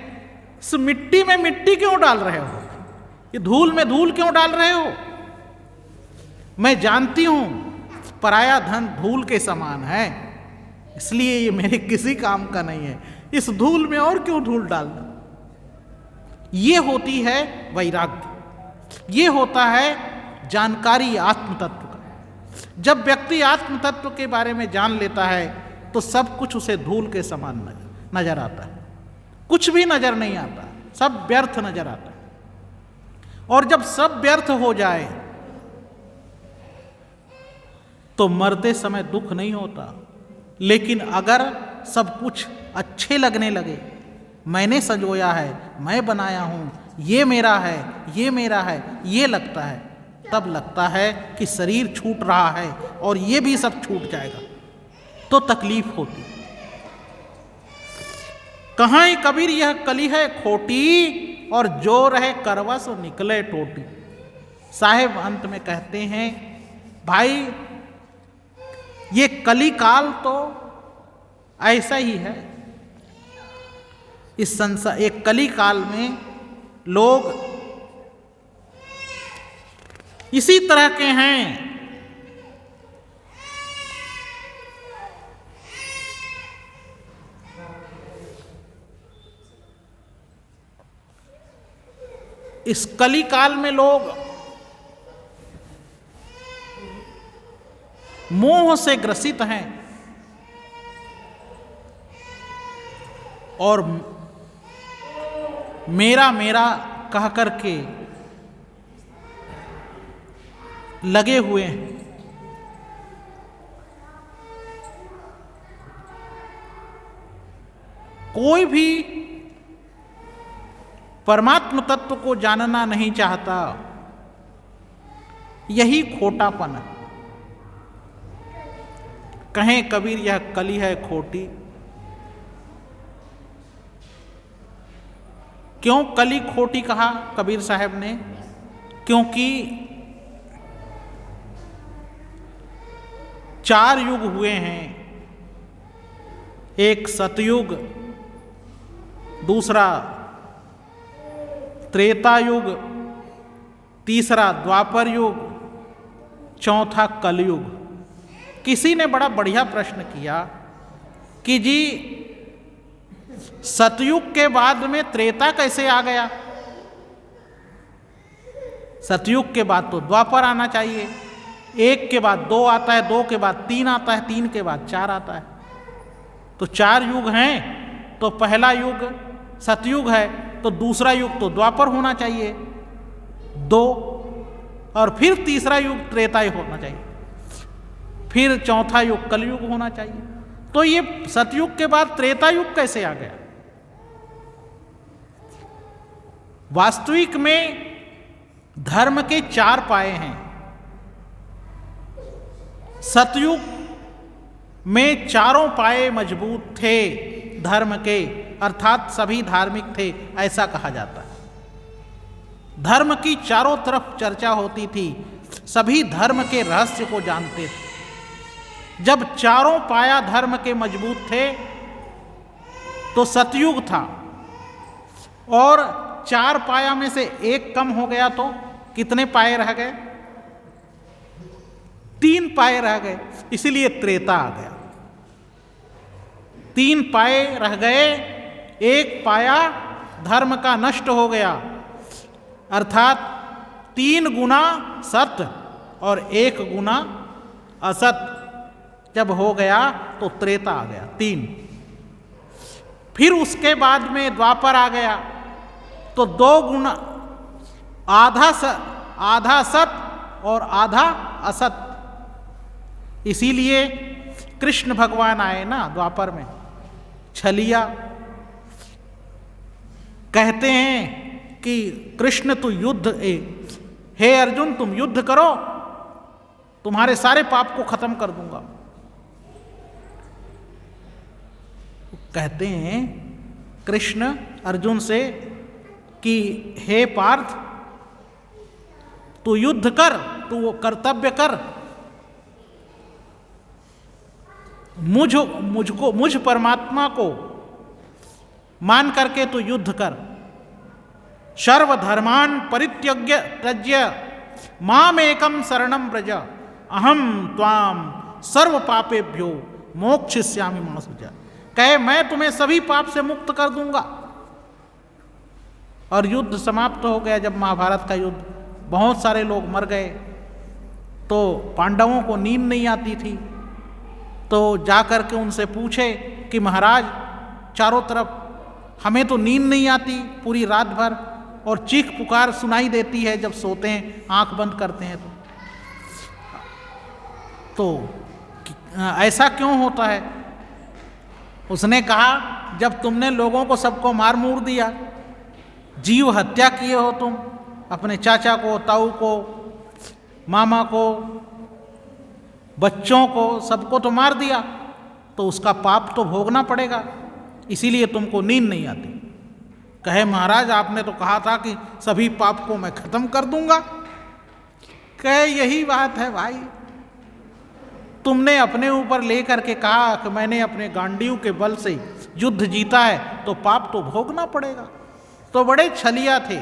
इस मिट्टी में मिट्टी क्यों डाल रहे हो, ये धूल में धूल क्यों डाल रहे हो? मैं जानती हूं पराया धन धूल के समान है, इसलिए ये मेरे किसी काम का नहीं है, इस धूल में और क्यों धूल डालना। ये होती है वैराग्य, ये होता है जानकारी आत्म तत्व का। जब व्यक्ति आत्म तत्व के बारे में जान लेता है तो सब कुछ उसे धूल के समान नजर आता है, कुछ भी नजर नहीं आता, सब व्यर्थ नजर आता है। और जब सब व्यर्थ हो जाए तो मरते समय दुख नहीं होता। लेकिन अगर सब कुछ अच्छे लगने लगे, मैंने संजोया है, मैं बनाया हूं, ये मेरा है, ये मेरा है, ये लगता है, तब लगता है कि शरीर छूट रहा है और ये भी सब छूट जाएगा, तो तकलीफ होती। कहाँ कबीर यह कली है खोटी, और जो रहे करवा सो निकले टोटी। साहिब अंत में कहते हैं, भाई ये कली काल तो ऐसा ही है। इस संसार एक कली काल में लोग इसी तरह के हैं। इस कली काल में लोग मोह से ग्रसित हैं और मेरा मेरा कह करके लगे हुए हैं। कोई भी परमात्म तत्व को जानना नहीं चाहता, यही खोटापन है। कहें कबीर यह कली है खोटी। क्यों कली खोटी कहा कबीर साहब ने? क्योंकि 4 युग हुए हैं, एक सतयुग, दूसरा त्रेता युग, तीसरा द्वापर युग, चौथा कलयुग। किसी ने बड़ा बढ़िया प्रश्न किया कि जी सतयुग के बाद में त्रेता कैसे आ गया? सतयुग के बाद तो द्वापर आना चाहिए, 1 के बाद 2 आता है, 2 के बाद 3 आता है, 3 के बाद 4 आता है, तो 4 युग हैं। तो पहला युग सतयुग है, तो दूसरा युग तो द्वापर होना चाहिए 2, और फिर तीसरा युग त्रेता होना चाहिए, फिर चौथा युग कलयुग होना चाहिए। तो ये सतयुग के बाद त्रेता युग कैसे आ गया? वास्तविक में धर्म के 4 पाए हैं। सतयुग में चारों पाए मजबूत थे धर्म के, अर्थात सभी धार्मिक थे, ऐसा कहा जाता है। धर्म की चारों तरफ चर्चा होती थी, सभी धर्म के रहस्य को जानते थे। जब चारों पाया धर्म के मजबूत थे तो सतयुग था, और 4 पाया में से 1 कम हो गया तो कितने पाए रह गए? 3 पाए रह गए, इसलिए त्रेता आ गया। 3 पाए रह गए, 1 पाया धर्म का नष्ट हो गया, अर्थात 3 गुना सत्य और 1 गुना असत जब हो गया तो त्रेता आ गया 3। फिर उसके बाद में द्वापर आ गया, तो 2 गुना आधा सत और आधा असत, इसीलिए कृष्ण भगवान आए ना द्वापर में। छलिया कहते हैं कि कृष्ण तू हे अर्जुन तुम युद्ध करो, तुम्हारे सारे पाप को खत्म कर दूंगा। कहते हैं कृष्ण अर्जुन से कि हे पार्थ तू युद्ध कर, तू वो कर्तव्य कर, मुझ परमात्मा को मान करके तू युद्ध कर। सर्वधर्मान परित्यज्य त्यज्य मामेकं शरणं व्रज, अहम त्वाम सर्व पापेभ्यो मोक्षयिष्यामि मा शुचा। कहे मैं तुम्हें सभी पाप से मुक्त कर दूंगा। और युद्ध समाप्त हो गया। जब महाभारत का युद्ध, बहुत सारे लोग मर गए, तो पांडवों को नींद नहीं आती थी, तो जा कर के उनसे पूछे कि महाराज चारों तरफ हमें तो नींद नहीं आती पूरी रात भर, और चीख पुकार सुनाई देती है जब सोते हैं, आंख बंद करते हैं तो ऐसा क्यों होता है? उसने कहा जब तुमने लोगों को सबको मार मूर दिया, जीव हत्या किए हो तुम, अपने चाचा को, ताऊ को, मामा को, बच्चों को, सबको तो मार दिया, तो उसका पाप तो भोगना पड़ेगा, इसीलिए तुमको नींद नहीं आती। कहे महाराज आपने तो कहा था कि सभी पाप को मैं खत्म कर दूंगा। कहे यही बात है भाई, तुमने अपने ऊपर लेकर के कहा कि मैंने अपने गांडीव के बल से युद्ध जीता है, तो पाप तो भोगना पड़ेगा। तो बड़े छलिया थे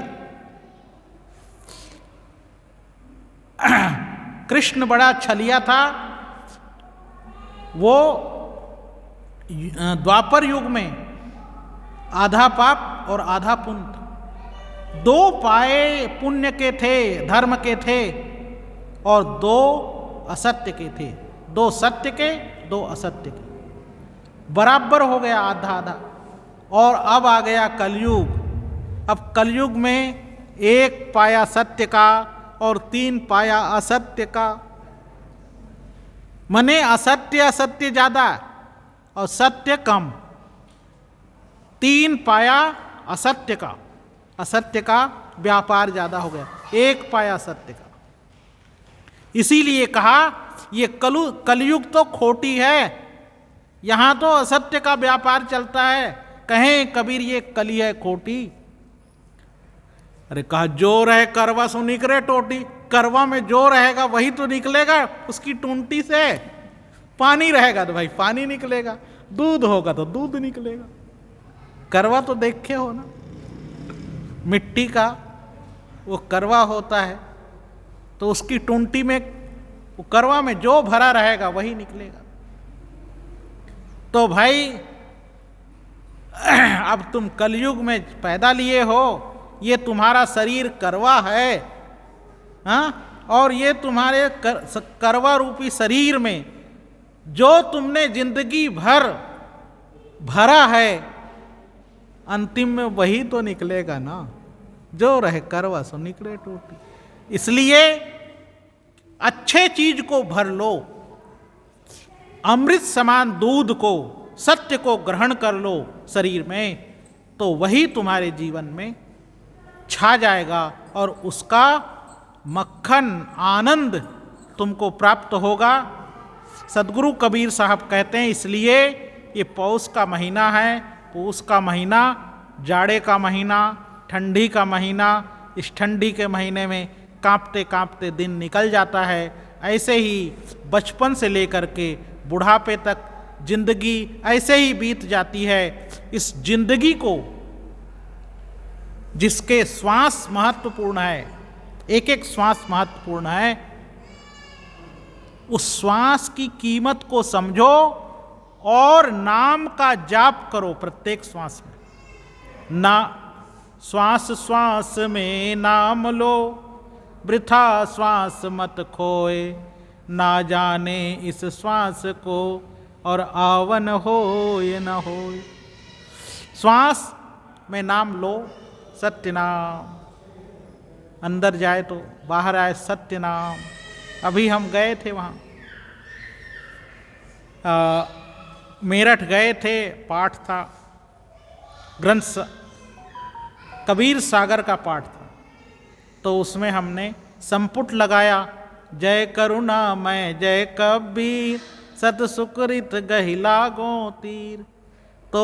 कृष्ण, बड़ा छलिया था वो। द्वापर युग में आधा पाप और आधा पुण्य, 2 पाए पुण्य के थे, धर्म के थे, और 2 असत्य के थे, 2 सत्य के 2 असत्य के, बराबर हो गया आधा आधा। और अब आ गया कलयुग। अब कलयुग में 1 पाया सत्य का और 3 पाया असत्य का, मने असत्य ज्यादा और सत्य कम। 3 पाया असत्य का व्यापार ज्यादा हो गया, 1 पाया सत्य का। इसीलिए कहा ये कलयुग तो खोटी है, यहां तो असत्य का व्यापार चलता है। कहें कबीर ये कली है खोटी। अरे कहा जो रहे करवा सो निकले टोटी। करवा में जो रहेगा वही तो निकलेगा, उसकी टूंटी से पानी रहेगा तो भाई पानी निकलेगा, दूध होगा तो दूध निकलेगा। करवा तो देखे हो ना, मिट्टी का वो करवा होता है, तो उसकी टूंटी में वो करवा में जो भरा रहेगा वही निकलेगा। तो भाई अब तुम कलयुग में पैदा लिए हो, ये तुम्हारा शरीर करवा है, हाँ, और ये तुम्हारे करवा रूपी शरीर में जो तुमने जिंदगी भर भरा है, अंतिम में वही तो निकलेगा ना। जो रहे करवा सो निकले टूटी। इसलिए अच्छे चीज को भर लो, अमृत समान दूध को, सत्य को ग्रहण कर लो शरीर में, तो वही तुम्हारे जीवन में छा जाएगा और उसका मक्खन आनंद तुमको प्राप्त होगा। सदगुरु कबीर साहब कहते हैं, इसलिए ये पौष का महीना है, पौष का महीना, जाड़े का महीना, ठंडी का महीना, इस ठंडी के महीने में कांपते कांपते दिन निकल जाता है। ऐसे ही बचपन से लेकर के बुढ़ापे तक जिंदगी ऐसे ही बीत जाती है। इस जिंदगी को, जिसके श्वास महत्वपूर्ण है, एक एक श्वास महत्वपूर्ण है, उस श्वास की कीमत को समझो और नाम का जाप करो प्रत्येक श्वास में। ना श्वास श्वास में नाम लो, वृथा श्वास मत खोए, ना जाने इस श्वास को और आवन हो ये न हो। श्वास में नाम लो, सत्य नाम, अंदर जाए तो बाहर आए सत्य नाम। अभी हम गए थे वहाँ, मेरठ गए थे, पाठ था, ग्रंथ कबीर सागर का पाठ था, तो उसमें हमने संपुट लगाया, जय करुणा मैं जय कबीर, सत सुकृत गहि लागो तीर। तो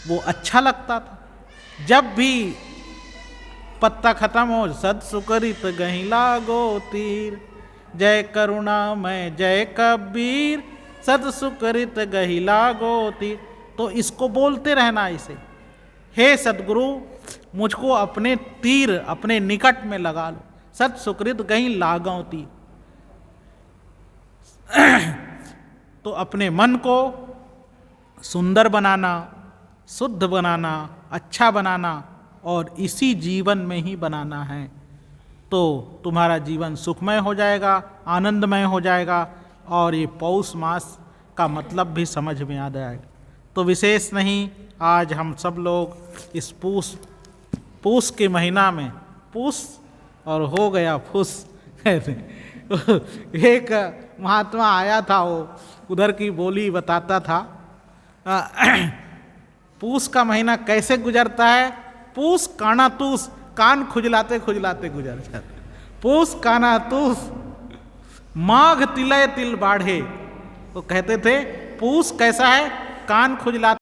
वो अच्छा लगता था। जब भी पत्ता खत्म हो, सत सुकृत गहि लागो तीर, जय करुणा मैं जय कबीर, सत सुकृत गहि लागो तीर। तो इसको बोलते रहना इसे, हे सदगुरु मुझको अपने तीर अपने निकट में लगा लो, सत सुकृत गहि लागो तीर। तो अपने मन को सुंदर बनाना, शुद्ध बनाना, अच्छा बनाना और इसी जीवन में ही बनाना है, तो तुम्हारा जीवन सुखमय हो जाएगा, आनंदमय हो जाएगा और ये पौष मास का मतलब भी समझ में आ जाएगा। तो विशेष नहीं, आज हम सब लोग इस पूस के महीना में, पूस और हो गया फूस एक महात्मा आया था, वो उधर की बोली बताता था। पूस का महीना कैसे गुजरता है? पूस काना तूस, कान खुजलाते खुजलाते गुजर जाता। पूस काना तूस, माघ तिलय तिल बाढ़े। तो कहते थे पूस कैसा है? कान खुजलाते